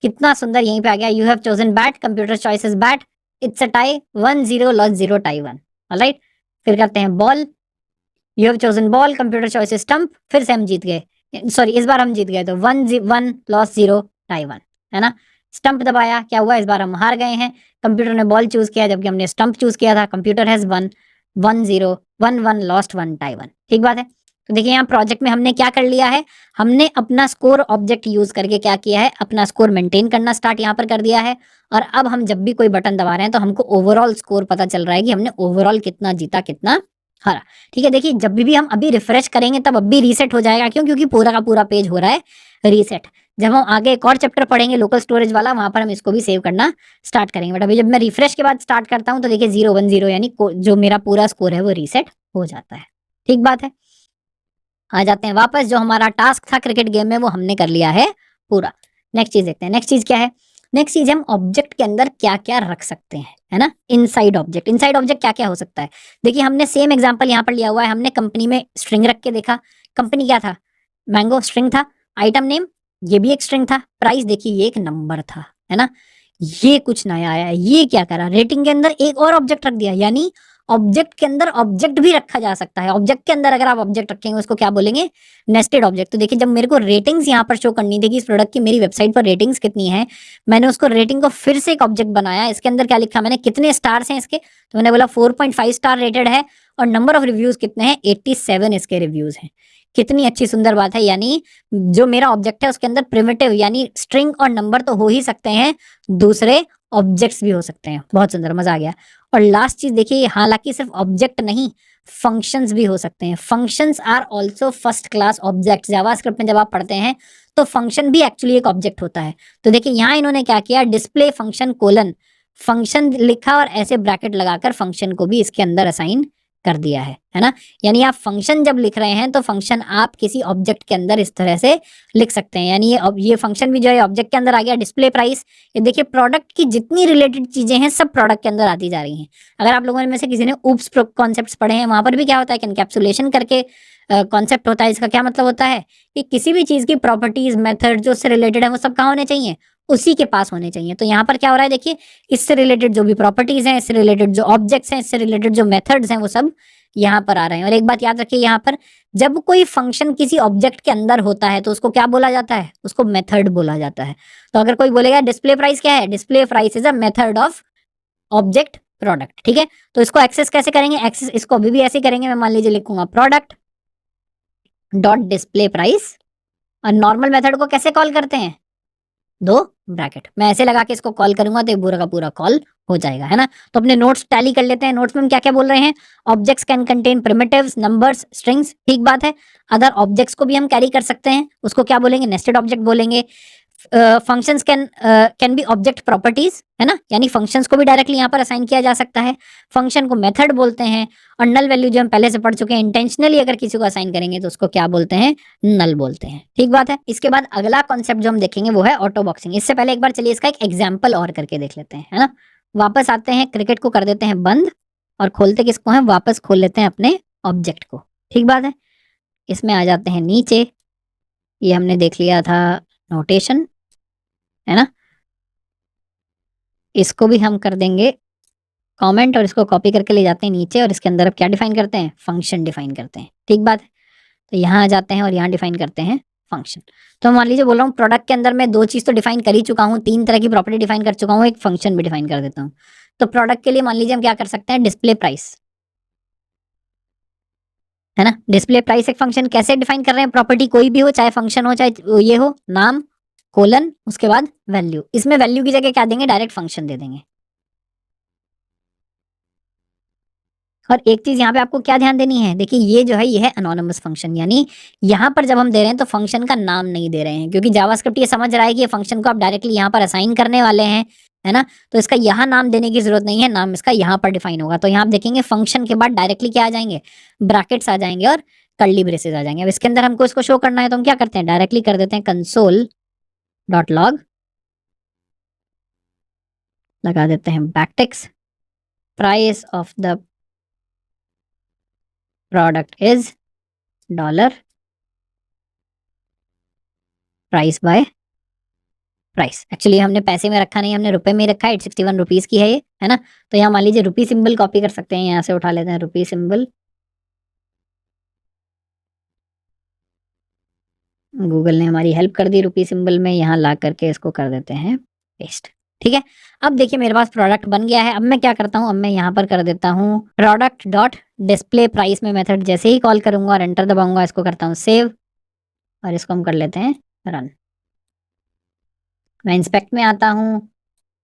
कितना सुंदर यहीं पे आ गया, you have chosen bat, computer choice is bat, it's a tie, 1-0 lost 0 tie 1। Alright, फिर करते हैं ball, you have chosen ball, computer choice is stump, फिर से हम जीत गए, सॉरी इस बार हम जीत गए, तो 1 लॉस्ट 0 टाई 1, है ना। स्टंप दबाया, क्या हुआ, इस बार हम हार गए हैं। कंप्यूटर ने बॉल चूज किया जबकि हमने स्टंप चूज किया था। Computer has one, 1-0, 1-1 lost 1 tie 1। ठीक बात है। तो देखिए यहाँ प्रोजेक्ट में हमने क्या कर लिया है, हमने अपना स्कोर ऑब्जेक्ट यूज करके क्या किया है, अपना स्कोर मेंटेन करना स्टार्ट यहाँ पर कर दिया है। और अब हम जब भी कोई बटन दबा रहे हैं तो हमको ओवरऑल स्कोर पता चल रहा है कि हमने ओवरऑल कितना जीता, कितना हारा। ठीक है, देखिए जब भी हम अभी रिफ्रेश करेंगे तब अब भी रीसेट हो जाएगा। क्यों, क्योंकि पूरा का पूरा पेज हो रहा है रीसेट। जब हम आगे एक और चैप्टर पढ़ेंगे लोकल स्टोरेज वाला, वहां पर हम इसको भी सेव करना स्टार्ट करेंगे। बट अभी जब मैं रिफ्रेश के बाद स्टार्ट करता हूं तो देखिए 0-1-0 यानी जो मेरा पूरा स्कोर है वो रीसेट हो जाता है। ठीक बात है, आ जाते हैं वापस। जो हमारा टास्क था क्रिकेट गेम में वो हमने कर लिया है पूरा। नेक्स्ट चीज देखते हैं, नेक्स्ट चीज क्या है। नेक्स्ट चीज हम ऑब्जेक्ट के अंदर क्या क्या रख सकते हैं, है ना। इनसाइड ऑब्जेक्ट, इनसाइड ऑब्जेक्ट क्या क्या हो सकता है। देखिए हमने सेम एग्जांपल यहाँ पर लिया हुआ है। हमने कंपनी में स्ट्रिंग रख के देखा, कंपनी क्या था, मैंगो स्ट्रिंग था। आइटम नेम, ये भी एक स्ट्रिंग था। प्राइस देखिए ये एक नंबर था, है ना। ये कुछ नया आया है, ये क्या करा, रेटिंग के अंदर एक और ऑब्जेक्ट रख दिया। यानी ऑब्जेक्ट के अंदर ऑब्जेक्ट भी रखा जा सकता है। ऑब्जेक्ट के अंदर अगर आप ऑब्जेक्ट रखेंगे उसको क्या बोलेंगे, नेस्टेड ऑब्जेक्ट। तो देखिए जब मेरे को रेटिंग्स यहाँ पर शो करनी थी कि इस प्रोडक्ट की मेरी वेबसाइट पर रेटिंग्स कितनी है, मैंने उसको रेटिंग को फिर से एक ऑब्जेक्ट बनाया। इसके अंदर क्या लिखा मैंने, कितने स्टार्स हैं इसके, तो मैंने बोला 4.5 स्टार रेटेड है। और नंबर ऑफ रिव्यूज कितने हैं, 87 इसके रिव्यूज हैं। कितनी अच्छी सुंदर बात है। यानी जो मेरा ऑब्जेक्ट है उसके अंदर प्रिमिटिव यानी स्ट्रिंग और नंबर तो हो ही सकते हैं, दूसरे ऑब्जेक्ट्स भी हो सकते हैं। बहुत सुंदर, मजा आ गया। और लास्ट चीज देखिए, हालांकि सिर्फ ऑब्जेक्ट नहीं, फंक्शंस भी हो सकते हैं। Functions are also first class object. JavaScript में जब आप पढ़ते हैं तो फंक्शन भी एक्चुअली एक ऑब्जेक्ट होता है। तो देखिए यहाँ इन्होंने क्या किया, डिस्प्ले फंक्शन कोलन फंक्शन लिखा और ऐसे ब्रैकेट लगाकर फंक्शन को भी इसके अंदर असाइन कर दिया है ना। यानी आप फंक्शन जब लिख रहे हैं तो फंक्शन आप किसी ऑब्जेक्ट के अंदर इस तरह से लिख सकते हैं। यानी ये फंक्शन भी जो है ऑब्जेक्ट के अंदर आ गया। डिस्प्ले प्राइस, ये देखिए प्रोडक्ट की जितनी रिलेटेड चीजें हैं सब प्रोडक्ट के अंदर आती जा रही हैं। अगर आप लोगों में से किसी ने ऊप्स कॉन्सेप्ट्स पढ़े हैं, वहां पर भी क्या होता है कि एनकैप्सुलेशन करके कॉन्सेप्ट होता है। इसका क्या मतलब होता है कि किसी भी चीज की प्रॉपर्टीज, मेथड जो उससे रिलेटेड है वो सब कहाँ होने चाहिए, उसी के पास होने चाहिए। तो यहाँ पर क्या हो रहा है देखिए, इससे रिलेटेड जो भी प्रॉपर्टीज हैं, इससे रिलेटेड जो ऑब्जेक्ट्स हैं, इससे रिलेटेड जो मेथड्स हैं, वो सब यहाँ पर आ रहे हैं। और एक बात याद रखिए, यहाँ पर जब कोई फंक्शन किसी ऑब्जेक्ट के अंदर होता है तो उसको क्या बोला जाता है, उसको मेथड बोला जाता है। तो अगर कोई बोलेगा डिस्प्ले प्राइस क्या है, display price is a method of object product. ठीक है, तो इसको एक्सेस कैसे करेंगे, एक्सेस इसको अभी भी ऐसे ही करेंगे। मैं मान लीजिए लिखूंगा प्रोडक्ट डॉट डिस्प्ले प्राइस, और नॉर्मल मेथड को कैसे कॉल करते हैं, 2 ब्रैकेट। मैं ऐसे लगा के इसको कॉल करूंगा तो ये पूरा का पूरा कॉल हो जाएगा, है ना। तो अपने नोट्स टैली कर लेते हैं। नोट्स में हम क्या क्या बोल रहे हैं, objects can contain primitives, numbers, strings. ठीक बात है। अदर ऑब्जेक्ट्स को भी हम कैरी कर सकते हैं, उसको क्या बोलेंगे, नेस्टेड ऑब्जेक्ट बोलेंगे। Functions can be object properties, है ना। यानी फंक्शंस को भी डायरेक्टली यहाँ पर असाइन किया जा सकता है। फंक्शन को मेथड बोलते हैं। और नल वैल्यू जो हम पहले से पढ़ चुके हैं, इंटेंशनली अगर किसी को असाइन करेंगे तो उसको क्या बोलते हैं, नल बोलते हैं। ठीक बात है। इसके बाद अगला कॉन्सेप्ट जो हम देखेंगे वो है ऑटो बॉक्सिंग। इससे पहले एक बार चलिए इसका एक एग्जाम्पल और करके देख लेते हैं, है ना। वापस आते हैं, क्रिकेट को कर देते हैं बंद और खोलते किसको हैं, वापस खोल लेते हैं अपने ऑब्जेक्ट को। ठीक बात है। इसमें आ जाते हैं नीचे, ये हमने देख लिया था नोटेशन, है ना। इसको भी हम कर देंगे कमेंट और इसको कॉपी करके ले जाते हैं नीचे, और इसके अंदर अब क्या डिफाइन करते हैं, फंक्शन डिफाइन करते हैं। ठीक बात है। तो यहाँ आ जाते हैं और यहाँ डिफाइन करते हैं फंक्शन। तो मान लीजिए बोल रहा हूँ प्रोडक्ट के अंदर मैं 2 चीज तो डिफाइन कर ही चुका हूँ, 3 तरह की प्रॉपर्टी डिफाइन कर चुका हूँ, एक फंक्शन भी डिफाइन कर देता हूँ। तो प्रोडक्ट के लिए मान लीजिए हम क्या कर सकते हैं, डिस्प्ले प्राइस, है ना। डिस्प्ले प्राइस एक फंक्शन कैसे डिफाइन कर रहे हैं, प्रॉपर्टी कोई भी हो, चाहे फंक्शन हो चाहे ये हो, नाम कोलन उसके बाद वैल्यू, इसमें वैल्यू की जगह क्या देंगे, डायरेक्ट फंक्शन दे देंगे। और एक चीज यहाँ पे आपको क्या ध्यान देनी है, देखिए ये जो है ये है अनोनिमस फंक्शन, यानी यहाँ पर जब हम दे रहे हैं तो फंक्शन का नाम नहीं दे रहे हैं, क्योंकि जावास्क्रिप्ट ये समझ रहा है कि ये फंक्शन को आप डायरेक्टली यहाँ पर असाइन करने वाले हैं, है ना। तो इसका यहाँ नाम देने की जरूरत नहीं है, नाम इसका यहाँ पर डिफाइन होगा। तो यहाँ आप देखेंगे फंक्शन के बाद डायरेक्टली क्या आ जाएंगे, ब्रैकेट्स आ जाएंगे और कर्ली ब्रेसेस आ जाएंगे। अब इसके अंदर हमको इसको शो करना है तो हम क्या करते हैं, डायरेक्टली कर देते हैं कंसोल डॉट लॉग, लगा देते हैं backticks, price of the product is dollar price by price. Actually हमने पैसे में रखा नहीं, हमने रुपए में रखा है, 861 रुपीज की है ये, है ना। तो यहाँ मान लीजिए रुपी सिंबल कॉपी कर सकते हैं, यहाँ से उठा लेते हैं रुपी सिंबल, गूगल ने हमारी हेल्प कर दी रुपी सिंबल में, यहाँ ला करके इसको कर देते हैं पेस्ट। ठीक है, अब देखिए मेरे पास प्रोडक्ट बन गया है। अब मैं क्या करता हूँ, अब मैं यहाँ पर कर देता हूँ प्रोडक्ट डॉट डिस्प्ले प्राइस में मेथड जैसे ही कॉल करूंगा और एंटर दबाऊंगा, इसको करता हूँ सेव और इसको हम कर लेते हैं रन। मैं इंस्पेक्ट में आता हूँ,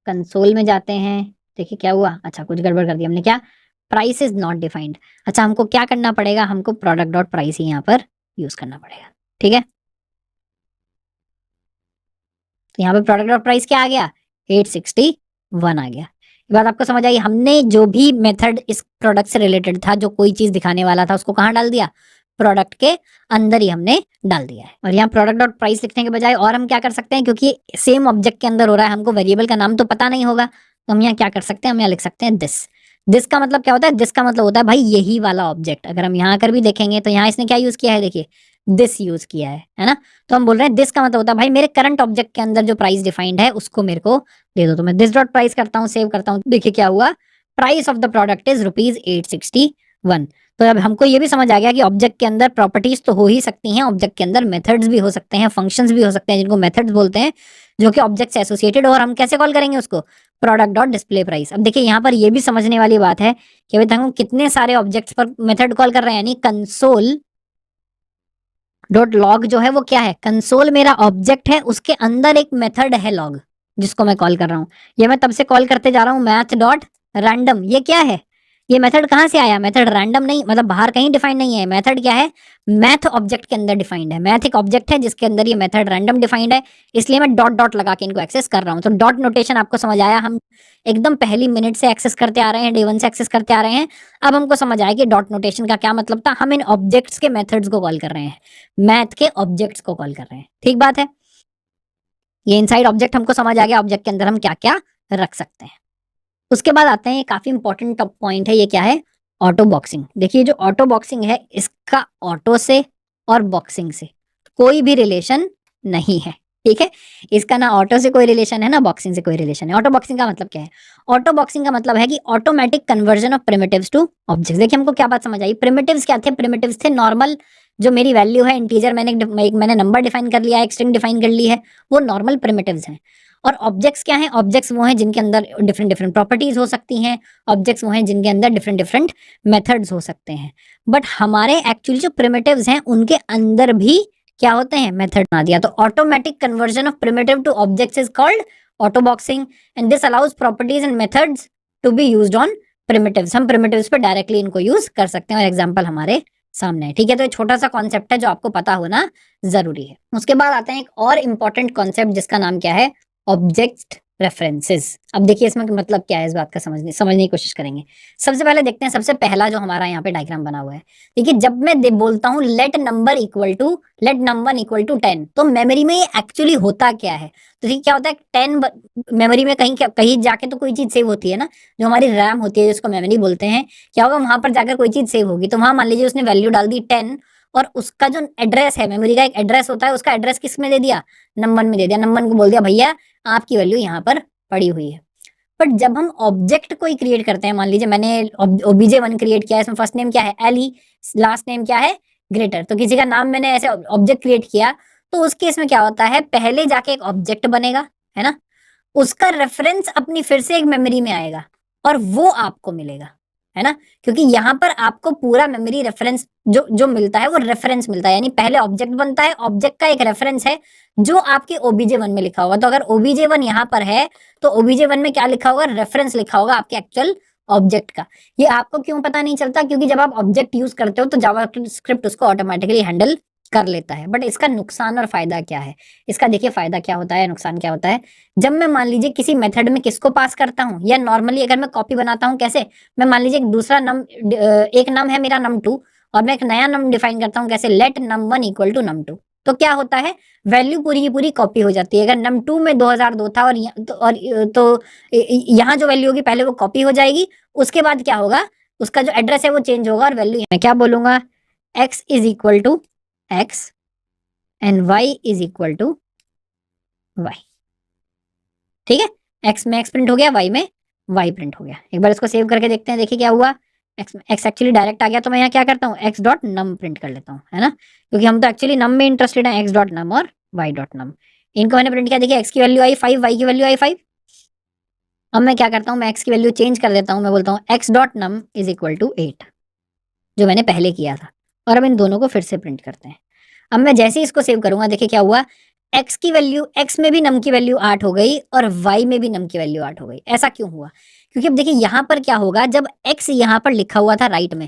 कंसोल में जाते हैं, देखिए क्या हुआ, अच्छा कुछ गड़बड़ कर दिया हमने, क्या, प्राइस इज नॉट डिफाइंड। अच्छा हमको क्या करना पड़ेगा, हमको प्रोडक्ट डॉट प्राइस ही यहाँ पर यूज करना पड़ेगा। ठीक है, तो यहाँ पे प्रोडक्ट डॉट प्राइस क्या आ गया, 861 आ गया। ये बात आपको समझ आई, हमने जो भी मेथड इस प्रोडक्ट से रिलेटेड था, जो कोई चीज दिखाने वाला था, उसको कहाँ डाल दिया, प्रोडक्ट के अंदर ही हमने डाल दिया है। और यहाँ प्रोडक्ट डॉट प्राइस लिखने के बजाय और हम क्या कर सकते हैं, क्योंकि सेम ऑब्जेक्ट के अंदर हो रहा है, हमको वेरिएबल का नाम तो पता नहीं होगा, तो हम यहाँ क्या कर सकते हैं, हम यहाँ लिख सकते हैं दिस। दिस का मतलब क्या होता है, दिस का मतलब होता है भाई यही वाला ऑब्जेक्ट। अगर हम यहाँ आकर भी देखेंगे तो यहाँ इसने क्या यूज किया है, देखिए दिस यूज किया है ना। तो हम बोल रहे हैं दिस का मतलब होता है भाई मेरे करंट ऑब्जेक्ट के अंदर जो प्राइस डिफाइंड है उसको मेरे को दे दो। तो मैं दिस डॉट प्राइस करता हूँ, सेव करता हूँ, देखिए क्या हुआ, price of the product is ₹861। तो अब हमको ये भी समझ आ गया कि ऑब्जेक्ट के अंदर प्रॉपर्टीज तो हो ही सकती हैं, ऑब्जेक्ट के अंदर मेथड्स भी हो सकते हैं, फंक्शंस भी हो सकते हैं जिनको मेथड्स बोलते हैं, जो कि ऑब्जेक्ट से एसोसिएटेड, और हम कैसे कॉल करेंगे उसको, प्रोडक्ट डॉट डिस्प्ले प्राइस। अब देखिए यहाँ पर ये भी समझने वाली बात है कि अभी तक हम कितने सारे ऑब्जेक्ट्स पर मेथड कॉल कर रहे हैं, यानी कंसोल डॉट लॉग जो है वो क्या है, कंसोल मेरा ऑब्जेक्ट है, उसके अंदर एक मेथड है लॉग जिसको मैं कॉल कर रहा हूँ। ये मैं तब से कॉल करते जा रहा हूँ मैथ डॉट रैंडम। ये क्या है, ये मेथड कहाँ से आया, मेथड रैंडम नहीं, मतलब बाहर कहीं डिफाइंड नहीं है, मेथड क्या है, मैथ ऑब्जेक्ट के अंदर डिफाइंड है। मैथ एक ऑब्जेक्ट है जिसके अंदर ये मेथड रैंडम डिफाइंड है, इसलिए मैं डॉट डॉट लगा के इनको एक्सेस कर रहा हूँ। तो डॉट नोटेशन आपको समझ आया, हम एकदम पहली मिनट से एक्सेस करते आ रहे हैं, डे 1 से एक्सेस करते आ रहे हैं। अब हमको समझ आया कि डॉट नोटेशन का क्या मतलब था, हम इन ऑब्जेक्ट्स के मेथड्स को कॉल कर रहे हैं, मैथ के ऑब्जेक्ट्स को कॉल कर रहे हैं। ठीक बात है, ये इनसाइड ऑब्जेक्ट हमको समझ आ गया, ऑब्जेक्ट के अंदर हम क्या क्या रख सकते हैं। उसके बाद आते हैं, काफी इंपॉर्टेंट पॉइंट है, ये क्या है, ऑटो बॉक्सिंग। देखिए जो ऑटो बॉक्सिंग है इसका ऑटो से और बॉक्सिंग से कोई भी रिलेशन नहीं है। ठीक है, इसका ना ऑटो से कोई रिलेशन है ना बॉक्सिंग से कोई रिलेशन है। ऑटो बॉक्सिंग का मतलब क्या है, ऑटो बॉक्सिंग का मतलब है कि automatic conversion of primitives two objects. देखिए हमको क्या बात समझ आई, प्रिमिटिव्स क्या थे, प्रिमिटिव्स थे नॉर्मल, जो मेरी वैल्यू है इंटीजर, मैंने नंबर डिफाइन कर लिया है, एक स्ट्रिंग डिफाइन कर ली है, वो नॉर्मल प्रिमिटिव्स हैं। और ऑब्जेक्ट्स क्या हैं, ऑब्जेक्ट्स वो हैं जिनके अंदर डिफरेंट डिफरेंट प्रॉपर्टीज हो सकती हैं, ऑब्जेक्ट्स वो हैं जिनके अंदर डिफरेंट डिफरेंट मेथड्स हो सकते हैं। बट हमारे एक्चुअली जो प्रिमिटिव्स हैं उनके अंदर भी क्या होते हैं, मेथड बना दिया। तो automatic conversion of primitive to objects is called auto boxing, and this allows properties and methods to be used on primitives. हम प्रिमिटिव्स पे डायरेक्टली इनको यूज कर सकते हैं, और एग्जांपल हमारे सामने है। ठीक है, तो ये छोटा सा कॉन्सेप्ट है जो आपको पता होना जरूरी है। उसके बाद आते हैं एक और इंपॉर्टेंट कॉन्सेप्ट जिसका नाम क्या है, ऑब्जेक्ट रेफरेंसेस। अब देखिए इसमें मतलब क्या है, इस बात का समझने की कोशिश करेंगे। सबसे पहले देखते हैं, सबसे पहला जो हमारा यहाँ पे डायग्राम बना हुआ है, देखिए जब मैं बोलता हूँ लेट नंबर इक्वल टू 10, तो मेमोरी में ये एक्चुअली होता क्या है। तो देखिए क्या होता है, 10 मेमोरी में कहीं जाके तो कोई चीज सेव होती है ना, जो हमारी रैम होती है जिसको मेमोरी बोलते हैं। क्या होगा, वहां पर जाकर कोई चीज सेव होगी, तो वहां मान लीजिए उसने वैल्यू डाल दी 10, और उसका जो एड्रेस है, मेमोरी का एक एड्रेस होता है, उसका एड्रेस किस में दे दिया, नंबर में दे दिया। नंबर को बोल दिया भैया आपकी वैल्यू यहाँ पर पड़ी हुई है। बट जब हम ऑब्जेक्ट कोई क्रिएट करते हैं, मान लीजिए मैंने obj1 क्रिएट किया है, इसमें फर्स्ट नेम क्या है एली, लास्ट नेम क्या है ग्रेटर, तो किसी का नाम मैंने ऐसे ऑब्जेक्ट क्रिएट किया, तो उस केस में क्या होता है, पहले जाके एक ऑब्जेक्ट बनेगा, है ना, उसका रेफरेंस अपनी फिर से एक मेमोरी में आएगा और वो आपको मिलेगा। है ना, क्योंकि यहाँ पर आपको पूरा मेमोरी रेफरेंस जो जो मिलता है वो रेफरेंस मिलता है, यानी पहले ऑब्जेक्ट बनता है, ऑब्जेक्ट का एक रेफरेंस है जो आपके OBJ1 में लिखा होगा। तो अगर OBJ1 यहाँ पर है तो OBJ1 में क्या लिखा होगा, रेफरेंस लिखा होगा आपके एक्चुअल ऑब्जेक्ट का। ये आपको क्यों पता नहीं चलता, क्योंकि जब आप ऑब्जेक्ट यूज करते हो तो जावास्क्रिप्ट उसको ऑटोमेटिकली हैंडल कर लेता है। बट इसका नुकसान और फायदा क्या है, इसका देखिए फायदा क्या होता है, नुकसान क्या होता है। जब मैं मान लीजिए किसी मेथड में किसको पास करता हूँ, या नॉर्मली अगर मैं कॉपी बनाता हूँ, कैसे, मैं मान लीजिए एक दूसरा एक नम है मेरा num2, और मैं एक नया नम डिफाइन करता हूँ, कैसे, late num1 equal to num2। तो क्या होता है, वैल्यू पूरी की पूरी कॉपी हो जाती है। अगर num2 में 2002 था तो यहाँ जो वैल्यू होगी पहले वो कॉपी हो जाएगी, उसके बाद क्या होगा, उसका जो एड्रेस है वो चेंज होगा, और वैल्यू मैं क्या बोलूंगा, x is equal to x and y is equal to y। ठीक है, x में x प्रिंट हो गया, y में y प्रिंट हो गया। एक बार इसको सेव करके देखते हैं, देखिए क्या हुआ, x एक्चुअली डायरेक्ट आ गया, तो मैं यहाँ क्या करता हूँ, x डॉट नम प्रिंट कर लेता हूँ, है ना, क्योंकि हम तो एक्चुअली नम में इंटरेस्टेड है, x डॉट नम और y डॉट नम। इनको मैंने प्रिंट किया, देखिए x की वैल्यू आई 5, y की वैल्यू आई 5। अब मैं क्या करता हूँ, मैं x की वैल्यू चेंज कर देता हूँ, मैं बोलता हूँ x dot num is equal to 8, जो मैंने पहले किया था। और अब इन दोनों को फिर से प्रिंट करते हैं। अब मैं जैसे ही इसको सेव करूंगा, देखिए क्या हुआ, x की वैल्यू, x में भी नम की वैल्यू 8 हो गई और y में भी नम की वैल्यू 8 हो गई। ऐसा क्यों हुआ, क्योंकि अब देखिए यहाँ पर क्या होगा, जब x यहाँ पर लिखा हुआ था राइट में,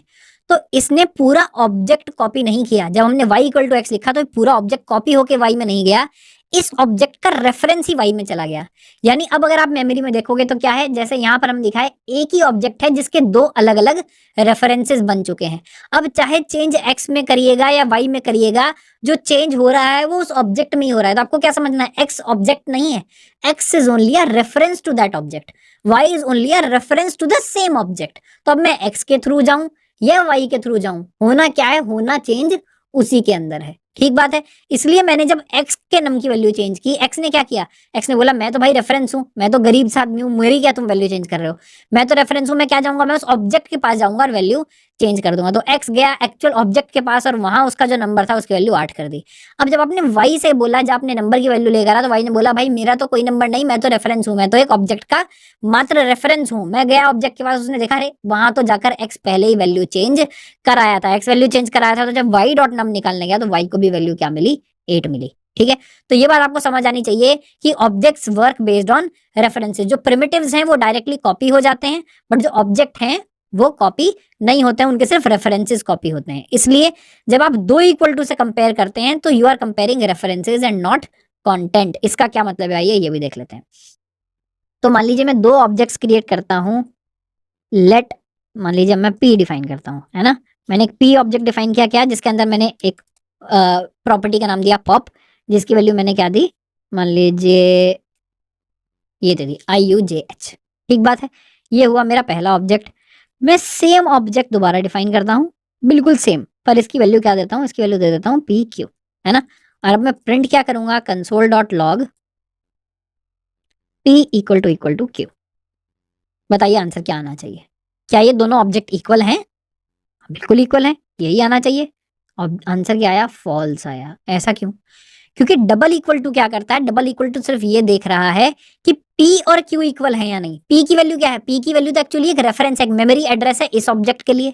तो इसने पूरा ऑब्जेक्ट कॉपी नहीं किया। जब हमने y इक्वल टू एक्स लिखा तो पूरा ऑब्जेक्ट कॉपी होके y में नहीं गया, इस ऑब्जेक्ट का रेफरेंस ही y में चला गया। यानी अब अगर आप मेमोरी में देखोगे तो क्या है, जैसे यहाँ पर हम दिखाए, एक ही ऑब्जेक्ट है जिसके दो अलग अलग रेफरेंसेस बन चुके हैं। अब चाहे चेंज x में करिएगा या y में करिएगा, जो चेंज हो रहा है वो उस ऑब्जेक्ट में ही हो रहा है। तो आपको क्या समझना है, x ऑब्जेक्ट नहीं है, x is only a reference to that object, y is only a reference to the same object. तो अब मैं x के थ्रू जाऊं या y के थ्रू जाऊं, होना क्या है, होना चेंज उसी के अंदर है। ठीक बात है। इसलिए मैंने जब x के नम की वैल्यू चेंज की, x ने क्या किया, x ने बोला मैं तो भाई रेफरेंस हूं, मैं तो गरीब सा आदमी हूं, मेरी क्या तुम वैल्यू चेंज कर रहे हो, मैं तो रेफरेंस हूं, मैं क्या जाऊंगा, मैं उस ऑब्जेक्ट के पास जाऊंगा और वैल्यू चेंज कर दूंगा। तो x गया एक्चुअल ऑब्जेक्ट के पास और वहां उसका जो नंबर था उसकी वैल्यू 8 कर दी। अब जब आपने y से बोला, जब आपने नंबर की वैल्यू लेकर आ, तो y ने बोला भाई मेरा तो कोई नंबर नहीं, मैं तो रेफरेंस हूं, मैं तो एक ऑब्जेक्ट का मात्र रेफरेंस हूं। मैं गया ऑब्जेक्ट के पास, उसने देखा अरे वहां तो जाकर x पहले ही वैल्यू चेंज कराया था, x वैल्यू चेंज कराया था, तो जब y डॉट नम निकालने गया तो y को भी वैल्यू क्या मिली, 8 मिली। ठीक है, तो ये बात आपको समझ आनी चाहिए कि objects work based on references. जो प्रिमिटिव्स हैं वो डायरेक्टली कॉपी हो जाते हैं, बट जो ऑब्जेक्ट हैं वो कॉपी नहीं होते हैं, उनके सिर्फ रेफरेंसेस कॉपी होते हैं। इसलिए जब आप दो इक्वल टू से कंपेयर करते हैं तो you are comparing references and not content. इसका क्या मतलब है, आइए ये भी देख लेते हैं। तो मान लीजिए मैं दो ऑब्जेक्ट्स क्रिएट करता हूं, लेट, मान लीजिए मैं p डिफाइन करता हूं, है ना, मैंने एक p ऑब्जेक्ट डिफाइन किया, क्या, जिसके अंदर मैंने एक प्रॉपर्टी का नाम दिया पॉप, जिसकी वैल्यू मैंने क्या दी, मान लीजिए ये दे दी IUJH। ठीक बात है, ये हुआ मेरा पहला ऑब्जेक्ट। मैं सेम ऑब्जेक्ट दोबारा डिफाइन करता हूँ, बिल्कुल सेम, पर इसकी वैल्यू क्या देता हूँ, इसकी वैल्यू दे देता हूँ PQ, है ना। और अब मैं प्रिंट क्या करूंगा, console dot log P equal to Q। बताइए आंसर क्या आना चाहिए, क्या ये दोनों ऑब्जेक्ट इक्वल हैं, बिल्कुल इक्वल है, यही आना चाहिए। और आंसर क्या आया, फॉल्स आया। ऐसा क्यों, क्योंकि डबल इक्वल टू क्या करता है, डबल इक्वल टू सिर्फ ये देख रहा है कि p और q इक्वल है या नहीं। p की वैल्यू क्या है, p की वैल्यू तो एक्चुअली एक रेफरेंस है, एक मेमोरी एड्रेस है इस ऑब्जेक्ट के लिए।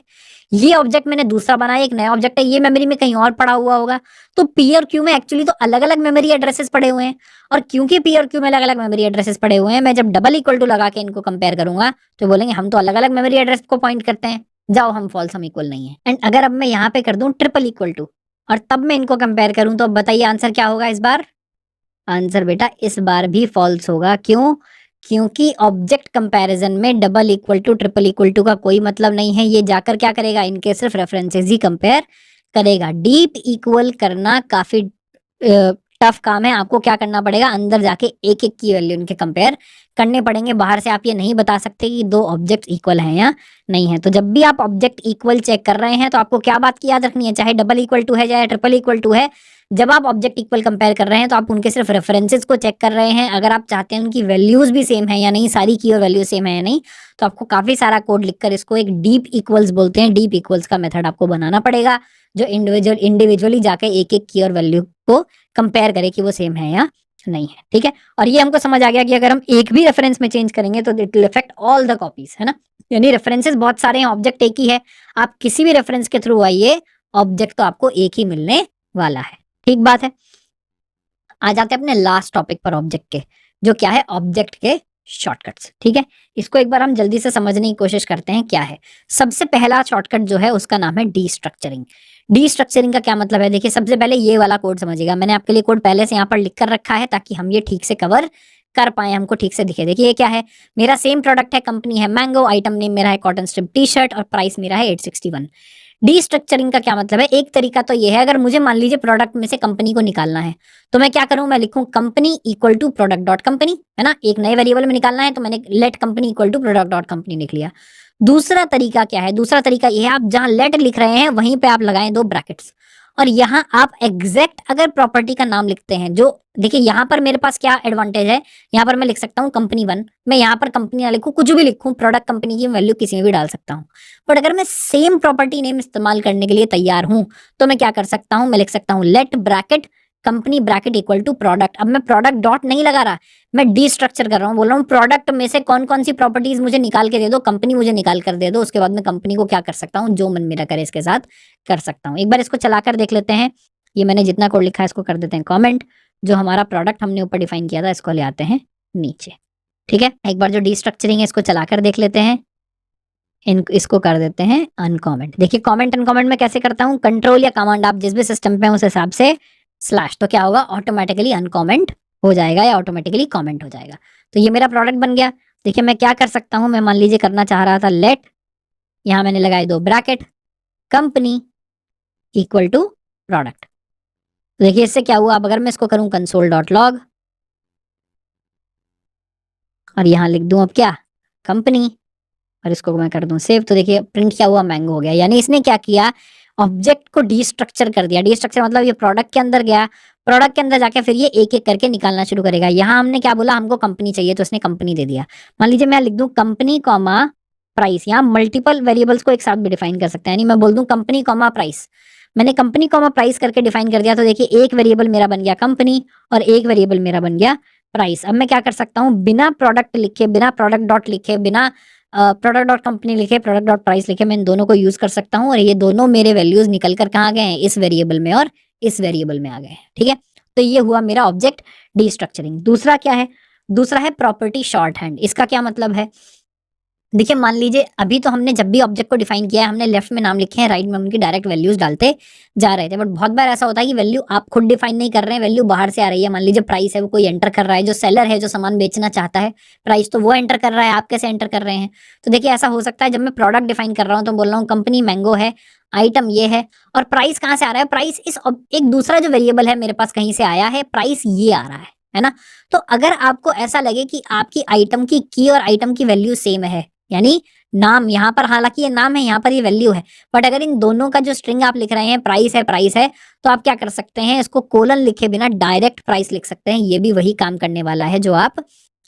ये ऑब्जेक्ट मैंने दूसरा बनाया, एक नया ऑब्जेक्ट है, ये मेमोरी में कहीं और पड़ा हुआ होगा। तो p और q में एक्चुअली तो अलग अलग मेमोरी एड्रेसेस पड़े हुए हैं, और क्योंकि p और q में अलग अलग मेमोरी एड्रेसेस पड़े हुए हैं, मैं जब डबल इक्वल टू लगा के इनको कंपेयर करूंगा तो बोलेंगे हम तो अलग अलग मेमोरी एड्रेस को पॉइंट करते हैं, जाओ हम फॉल्स, हम इक्वल नहीं है। एंड अगर अब मैं यहाँ पे कर दूं ट्रिपल इक्वल टू और तब मैं इनको कंपेयर करूं, तो बताइए आंसर क्या होगा इस बार। आंसर बेटा इस बार भी फॉल्स होगा। क्यों, क्योंकि ऑब्जेक्ट कंपैरिजन में double equal to triple equal to का कोई मतलब नहीं है। ये जाकर क्या करेगा, इनके सिर्फ रेफरेंसेस ही कंपेयर करेगा। डीप इक्वल करना काफी टफ काम है, आपको क्या करना पड़ेगा, अंदर जाके एक एक की वैल्यू इनके कंपेयर करने पड़ेंगे। बाहर से आप ये नहीं बता सकते कि दो ऑब्जेक्ट इक्वल हैं या नहीं है। तो जब भी आप ऑब्जेक्ट इक्वल चेक कर रहे हैं तो आपको क्या बात की याद रखनी है, चाहे डबल इक्वल टू है चाहे ट्रिपल इक्वल टू है, जब आप ऑब्जेक्ट इक्वल कंपेयर कर रहे हैं तो आप उनके सिर्फ रेफरेंसेस को चेक कर रहे हैं। अगर आप चाहते हैं उनकी वैल्यूज भी सेम है या नहीं, सारी की और वैल्यू सेम है या नहीं, तो आपको काफी सारा कोड लिखकर इसको एक डीप इक्वल्स बोलते हैं, डीप इक्वल्स का मेथड आपको बनाना पड़ेगा, जो इंडिविजुअली जाके एक एक की और वैल्यू को कंपेयर करे कि वो सेम है या नहीं है। ठीक है, और ये हमको समझ आ गया कि अगर हम एक भी रेफरेंस में चेंज करेंगे तो it will affect all the copies, है ना। यानी रेफरेंसेस बहुत सारे हैं, ऑब्जेक्ट एक ही है, आप किसी भी रेफरेंस के थ्रू आइए, ऑब्जेक्ट तो आपको एक ही मिलने वाला है। ठीक बात है। आ जाते हैं अपने लास्ट टॉपिक पर ऑब्जेक्ट के, जो क्या है ऑब्जेक्ट के शॉर्टकट्स। ठीक है, इसको एक बार हम जल्दी से समझने की कोशिश करते हैं क्या है। सबसे पहला शॉर्टकट जो है उसका नाम है डीस्ट्रक्चरिंग। डीस्ट्रक्चरिंग का क्या मतलब है, देखिए सबसे पहले ये वाला कोड समझिएगा, मैंने आपके लिए कोड पहले से यहाँ पर लिख कर रखा है ताकि हम ये ठीक से कवर कर पाए, हमको ठीक से दिखे। देखिए ये क्या है, मेरा सेम प्रोडक्ट है, कंपनी है मैंगो, आइटम नेम मेरा है कॉटन स्ट्रिप टी शर्ट और प्राइस मेरा है 861। डीस्ट्रक्चरिंग का क्या मतलब है, एक तरीका तो ये है, अगर मुझे मान लीजिए प्रोडक्ट में से कंपनी को निकालना है तो मैं क्या करूं, मैं लिखूं company equal to product dot company, है ना, एक नए वेरिएबल में निकालना है तो मैंने let company equal to product dot company लिख लिया। दूसरा तरीका क्या है, दूसरा तरीका ये है, आप जहां लेट लिख रहे हैं वहीं पे आप लगाएं दो ब्रैकेट्स और यहां आप एग्जैक्ट अगर प्रॉपर्टी का नाम लिखते हैं, जो देखिए यहां पर मेरे पास क्या एडवांटेज है, यहां पर मैं लिख सकता हूं कंपनी 1, मैं यहां पर कंपनी ना लिखूं, कुछ भी लिखूं, प्रोडक्ट कंपनी की वैल्यू किसी में भी डाल सकता हूं। बट अगर मैं सेम प्रॉपर्टी नेम इस्तेमाल करने के लिए तैयार हूं तो मैं क्या कर सकता हूं, मैं लिख सकता हूं let bracket company bracket equal to product. अब मैं प्रोडक्ट डॉट नहीं लगा रहा, मैं डीस्ट्रक्चर कर रहा हूं, बोल रहा हूं प्रोडक्ट में से कौन कौन सी प्रॉपर्टीज मुझे निकाल के दे दो, कंपनी मुझे निकाल कर दे दो, उसके बाद मैं कंपनी को क्या कर सकता हूं, जो मन मेरा करे इसके साथ कर सकता हूं। एक बार इसको चलाकर देख लेते हैं। ये मैंने जितना कोड लिखा है इसको कर देते हैं कमेंट, जो हमारा प्रोडक्ट हमने ऊपर डिफाइन किया था इसको ले आते हैं नीचे। ठीक है, एक बार जो डीस्ट्रक्चरिंग है इसको चलाकर देख लेते हैं, इसको कर देते हैं अनकमेंट। देखिए कमेंट अनकमेंट में कैसे करता हूँ, कंट्रोल या कमांड आप जिस भी सिस्टम पे हैं उस हिसाब से स्लैश, तो क्या होगा ऑटोमेटिकली अनकमेंट हो जाएगा या ऑटोमेटिकली कमेंट हो जाएगा। तो ये मेरा प्रोडक्ट बन गया। देखिए मैं क्या कर सकता हूँ, मैं मान लीजिए करना चाह रहा था लेट, यहां मैंने लगाए दो bracket company equal to product. तो देखिए इससे क्या हुआ, अब अगर मैं इसको करूं कंसोल डॉट लॉग और यहां लिख दूं अब क्या कंपनी और इसको मैं कर दूं सेव, तो देखिए प्रिंट क्या हुआ, मैंगो हो गया। यानी इसने क्या किया, ऑब्जेक्ट को डीस्ट्रक्चर कर दिया। डीस्ट्रक्चर मतलब ये प्रोडक्ट के अंदर गया, प्रोडक्ट के अंदर जाके फिर ये एक एक करके निकालना शुरू करेगा। यहाँ हमने क्या बोला, हमको कंपनी चाहिए तो इसने कंपनी दे दिया। मान लीजिए मैं लिख दूं कंपनी कॉमा प्राइस, यहाँ मल्टीपल वेरिएबल्स को एक साथ भी डिफाइन कर सकते हैं, यानी मैं बोल दूं कंपनी कॉमा प्राइस, मैंने कंपनी कॉमा प्राइस करके डिफाइन कर दिया। तो देखिए एक वेरिएबल मेरा बन गया कंपनी और एक वेरिएबल मेरा बन गया प्राइस। अब मैं क्या कर सकता हूँ, बिना प्रोडक्ट लिखे, बिना प्रोडक्ट डॉट लिखे, बिना प्रोडक्ट डॉट कंपनी लिखे, प्रोडक्ट डॉट प्राइस लिखे, मैं इन दोनों को यूज कर सकता हूँ और ये दोनों मेरे वैल्यूज निकल कर कहाँ गए हैं, इस वेरिएबल में और इस वेरिएबल में आ गए हैं। ठीक है, तो ये हुआ मेरा ऑब्जेक्ट डीस्ट्रक्चरिंग। दूसरा क्या है, दूसरा है प्रॉपर्टी शॉर्ट हैंड। इसका क्या मतलब है, देखिए मान लीजिए अभी तो हमने जब भी ऑब्जेक्ट को डिफाइन किया है हमने लेफ्ट में नाम लिखे हैं, राइट में उनकी डायरेक्ट वैल्यूज डालते जा रहे थे। बट बहुत बार ऐसा होता है कि वैल्यू आप खुद डिफाइन नहीं कर रहे हैं, वैल्यू बाहर से आ रही है। मान लीजिए प्राइस है वो कोई एंटर कर रहा है, जो सेलर है जो सामान बेचना चाहता है प्राइस, तो वो एंटर कर रहा है, आप कैसे एंटर कर रहे हैं। तो देखिए ऐसा हो सकता है जब मैं प्रोडक्ट डिफाइन कर रहा हूँ तो बोल रहा हूँ कंपनी मैंगो है, आइटम ये है, और प्राइस कहाँ से आ रहा है, प्राइस इस एक दूसरा जो वेरिएबल है मेरे पास कहीं से आया है, प्राइस ये आ रहा है ना। तो अगर आपको ऐसा लगे कि आपकी आइटम की और आइटम की वैल्यू सेम है, यानी नाम यहाँ पर, हालांकि ये नाम है यहाँ पर ये वैल्यू है, बट अगर इन दोनों का जो स्ट्रिंग आप लिख रहे हैं प्राइस है, तो आप क्या कर सकते हैं, इसको कोलन लिखे बिना डायरेक्ट प्राइस लिख सकते हैं। ये भी वही काम करने वाला है जो आप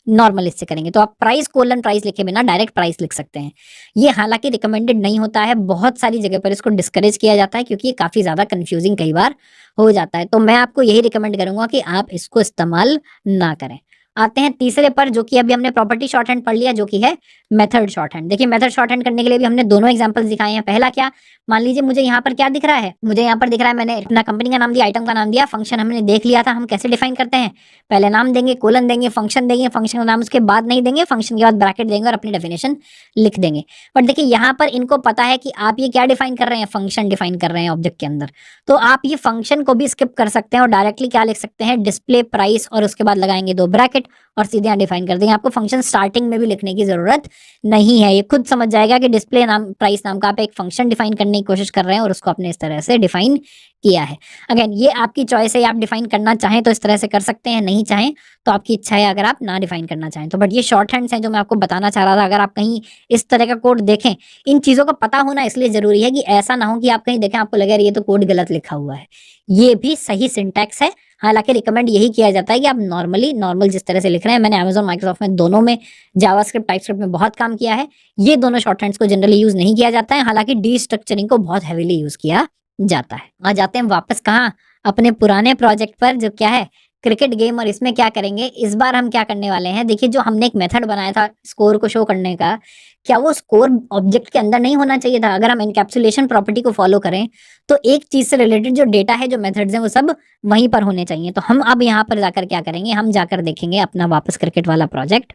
नॉर्मल इससे करेंगे। तो आप प्राइस कोलन प्राइस लिखे बिना डायरेक्ट प्राइस लिख सकते हैं। ये हालांकि रिकमेंडेड नहीं होता है, बहुत सारी जगह पर इसको डिस्करेज किया जाता है क्योंकि ये काफी ज्यादा कंफ्यूजिंग कई बार हो जाता है। तो मैं आपको यही रिकमेंड करूंगा कि आप इसको इस्तेमाल ना करें। आते हैं तीसरे पर, जो कि अभी हमने प्रॉपर्टी शॉर्ट हैंड पढ़ लिया, जो कि है मेथड शॉर्ट हैंड। देखिए मेथड शॉर्ट हैंड करने के लिए भी हमने दोनों एग्जांपल्स दिखाए हैं। पहला क्या, मान लीजिए मुझे यहाँ पर क्या दिख रहा है, मुझे यहाँ पर दिख रहा है मैंने अपना कंपनी का नाम दिया, आइटम का नाम दिया, फंक्शन हमने देख लिया था हम कैसे डिफाइन करते हैं, पहले नाम देंगे, कोलन देंगे, फंक्शन देंगे, फंक्शन का नाम उसके बाद नहीं देंगे, फंक्शन के बाद ब्रैकेट देंगे और अपनी डेफिनेशन लिख देंगे। बट देखिए यहाँ पर इनको पता है कि आप ये क्या डिफाइन कर रहे हैं, फंक्शन डिफाइन कर रहे हैं ऑब्जेक्ट के अंदर, तो आप ये फंक्शन को भी स्किप कर सकते हैं और डायरेक्टली क्या लिख सकते हैं, डिस्प्ले प्राइस, और उसके बाद लगाएंगे दो ब्रैकेट और सीधे यहाँ डिफाइन कर देंगे। आपको फंक्शन स्टार्टिंग में भी लिखने की जरूरत नहीं है, ये खुद समझ जाएगा कि डिस्प्ले नाम प्राइस नाम का आप एक फंक्शन डिफाइन करने की कोशिश कर रहे हैं और उसको आपने इस तरह से डिफाइन किया है। अगेन ये आपकी चॉइस है, आप डिफाइन करना चाहें तो इस तरह से कर सकते हैं, नहीं चाहें तो आपकी इच्छा है अगर आप ना डिफाइन करना चाहें तो। बट ये शॉर्ट हैंड्स हैं जो मैं आपको बताना चाह रहा था। अगर आप कहीं इस तरह का कोड देखें, इन चीजों का पता होना इसलिए जरूरी है कि ऐसा ना हो कि आप कहीं देखें आपको लगे ये तो कोड गलत लिखा हुआ है, ये भी सही सिंटैक्स है। हालांकि रिकमेंड यही किया जाता है कि आप नॉर्मल जिस तरह से लिख रहे हैं, मैंने अमेजॉन माइक्रोसॉफ्ट में दोनों में जावास्क्रिप्ट टाइपस्क्रिप्ट में बहुत काम किया है, ये दोनों शॉर्ट हैंड्स को जनरली यूज नहीं किया जाता है। हालांकि डीस्ट्रक्चरिंग को बहुत हैवीली यूज किया जाता है। आ जाते हैं वापस कहाँ, अपने पुराने प्रोजेक्ट पर, जो क्या है क्रिकेट गेम। और इसमें क्या करेंगे, इस बार हम क्या करने वाले हैं, देखिए जो हमने एक मेथड बनाया था स्कोर को शो करने का, क्या वो स्कोर ऑब्जेक्ट के अंदर नहीं होना चाहिए था? अगर हम एनकैप्सुलेशन प्रॉपर्टी को फॉलो करें तो एक चीज से रिलेटेड जो डेटा है, जो मेथड्स हैं, वो सब वहीं पर होने चाहिए। तो हम अब यहाँ पर जाकर क्या करेंगे, हम जाकर देखेंगे अपना वापस क्रिकेट वाला प्रोजेक्ट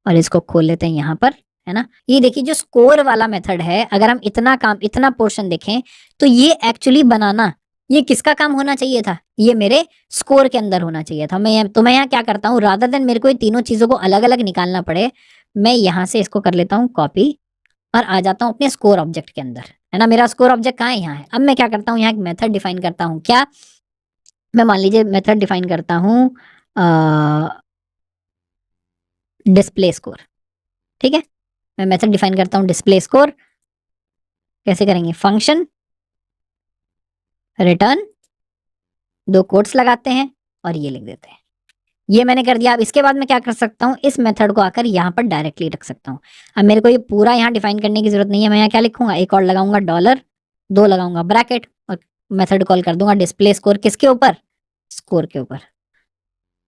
और इसको खोल लेते हैं यहाँ पर, है ना। ये देखिए जो स्कोर वाला मेथड है, अगर हम इतना पोर्शन देखें तो ये एक्चुअली बनाना, ये किसका काम होना चाहिए था? ये मेरे स्कोर के अंदर होना चाहिए था। मैं यहाँ क्या करता हूँ, रादर देन मेरे को ये तीनों चीजों को अलग अलग निकालना पड़े, मैं यहाँ से इसको कर लेता हूँ कॉपी और आ जाता हूँ अपने स्कोर ऑब्जेक्ट के अंदर, है ना। मेरा स्कोर ऑब्जेक्ट कहाँ है? यहाँ है। अब मैं क्या करता हूँ, यहाँ एक मेथड डिफाइन करता हूँ। क्या? मैं मान लीजिए मेथड डिफाइन करता हूँ डिस्प्ले स्कोर, ठीक है। मैं मेथड डिफाइन करता हूँ डिस्प्ले स्कोर। कैसे करेंगे? फंक्शन रिटर्न, दो कोट्स लगाते हैं और ये लिख देते हैं। ये मैंने कर दिया। अब इसके बाद मैं क्या कर सकता हूँ, इस मेथड को आकर यहाँ पर डायरेक्टली रख सकता हूँ। अब मेरे को ये पूरा यहाँ डिफाइन करने की जरूरत नहीं है। मैं यहाँ क्या लिखूंगा, एक और लगाऊंगा डॉलर, दो लगाऊंगा ब्रैकेट और मेथड कॉल कर दूंगा डिस्प्ले स्कोर। किसके ऊपर? स्कोर के ऊपर।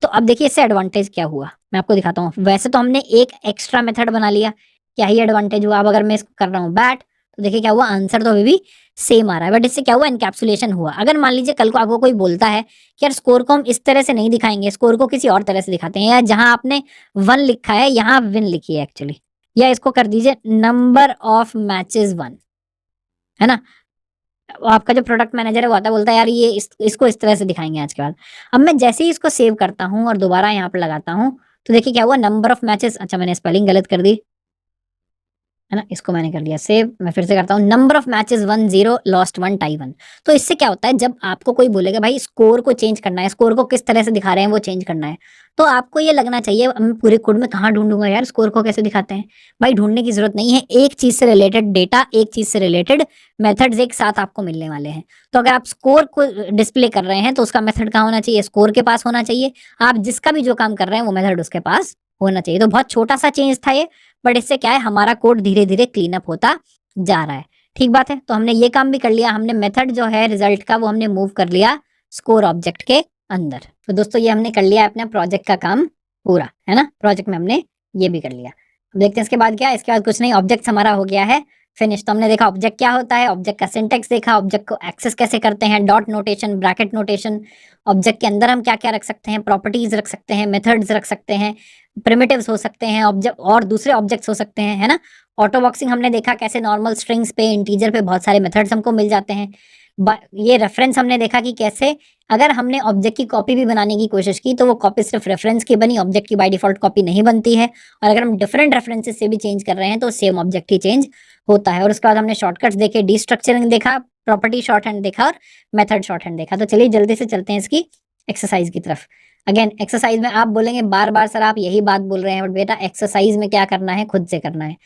तो अब देखिए इससे एडवांटेज क्या हुआ, मैं आपको दिखाता हूँ। वैसे तो हमने एक एक्स्ट्रा मेथड बना लिया, क्या ही एडवांटेज हुआ। अब अगर मैं इसको कर रहा हूँ बैट, तो देखिए क्या हुआ, आंसर तो अभी भी सेम आ रहा है, बट इससे क्या हुआ, एनकैप्सुलेशन हुआ। अगर मान लीजिए कल को आपको कोई बोलता है कि यार स्कोर को हम इस तरह से नहीं दिखाएंगे, स्कोर को किसी और तरह से दिखाते हैं, या जहां आपने 1 लिखा है यहाँ विन लिखी है एक्चुअली, या इसको कर दीजिए नंबर ऑफ मैचेस 1, है ना। आपका जो प्रोडक्ट मैनेजर है वो आता है, बोलता है यार ये इसको इस तरह से दिखाएंगे आज के बाद। अब मैं जैसे ही इसको सेव करता हूँ और दोबारा यहाँ पर लगाता हूँ, तो देखिए क्या हुआ, नंबर ऑफ मैचेस, अच्छा मैंने स्पेलिंग गलत कर दी, है ना। इसको मैंने कर दिया सेव। मैं फिर से करता हूँ, number of matches 1-0, lost 1, tie 1। तो इससे क्या होता है, जब आपको कोई बोलेगा भाई स्कोर को चेंज करना है, स्कोर को किस तरह से दिखा रहे हैं वो चेंज करना है, तो आपको ये लगना चाहिए मैं पूरे कोड में कहाँ ढूंढूंगा यार स्कोर को कैसे दिखाते हैं। भाई ढूंढने की जरूरत नहीं है, एक चीज से रिलेटेड डेटा, एक चीज से रिलेटेड मेथड्स एक साथ आपको मिलने वाले हैं। तो अगर आप स्कोर को डिस्प्ले कर रहे हैं तो उसका मेथड कहाँ होना चाहिए, स्कोर के पास होना चाहिए। आप जिसका भी जो काम कर रहे हैं वो मेथड उसके पास होना चाहिए। तो बहुत छोटा सा चेंज था ये, बट इससे क्या है, हमारा कोड धीरे धीरे क्लीन अप होता जा रहा है। ठीक बात है। तो हमने ये काम भी कर लिया, हमने मेथड जो है रिजल्ट का वो हमने मूव कर लिया स्कोर ऑब्जेक्ट के अंदर। तो दोस्तों ये हमने कर लिया अपने प्रोजेक्ट का काम पूरा, है ना। प्रोजेक्ट में हमने ये भी कर लिया। अब देखते हैं इसके बाद क्या है। इसके बाद कुछ नहीं, ऑब्जेक्ट हमारा हो गया है फिनिश। तो हमने देखा ऑब्जेक्ट क्या होता है, ऑब्जेक्ट का सिंटेक्स देखा, ऑब्जेक्ट को एक्सेस कैसे करते हैं, dot notation, bracket notation, object के अंदर हम क्या क्या रख सकते हैं, प्रॉपर्टीज रख सकते हैं, मेथड्स रख सकते हैं, प्रिमिटिव्स हो सकते हैं, ऑब्जेक्ट और दूसरे ऑब्जेक्ट्स हो सकते हैं, है ना। ऑटो बॉक्सिंग हमने देखा कैसे नॉर्मल स्ट्रिंग्स पे, इंटीजर पे बहुत सारे मेथड्स हमको मिल जाते हैं। ये रेफरेंस हमने देखा कि कैसे अगर हमने ऑब्जेक्ट की कॉपी भी बनाने की कोशिश की तो वो कॉपी सिर्फ रेफरेंस की बनी, ऑब्जेक्ट की बाय डिफॉल्ट कॉपी नहीं बनती है। और अगर हम डिफरेंट रेफरेंसेस से भी चेंज कर रहे हैं तो सेम ऑब्जेक्ट ही चेंज होता है। और उसके बाद हमने शॉर्टकट्स देखे, डीस्ट्रक्चरिंग देखा, प्रॉपर्टी शॉर्ट हैंड देखा और मेथड शॉर्ट हैंड देखा। तो चलिए जल्दी से चलते हैं इसकी एक्सरसाइज की तरफ। अगेन एक्सरसाइज में आप बोलेंगे बार बार सर आप यही बात बोल रहे हैं, बट बेटा एक्सरसाइज में क्या करना है खुद से करना है।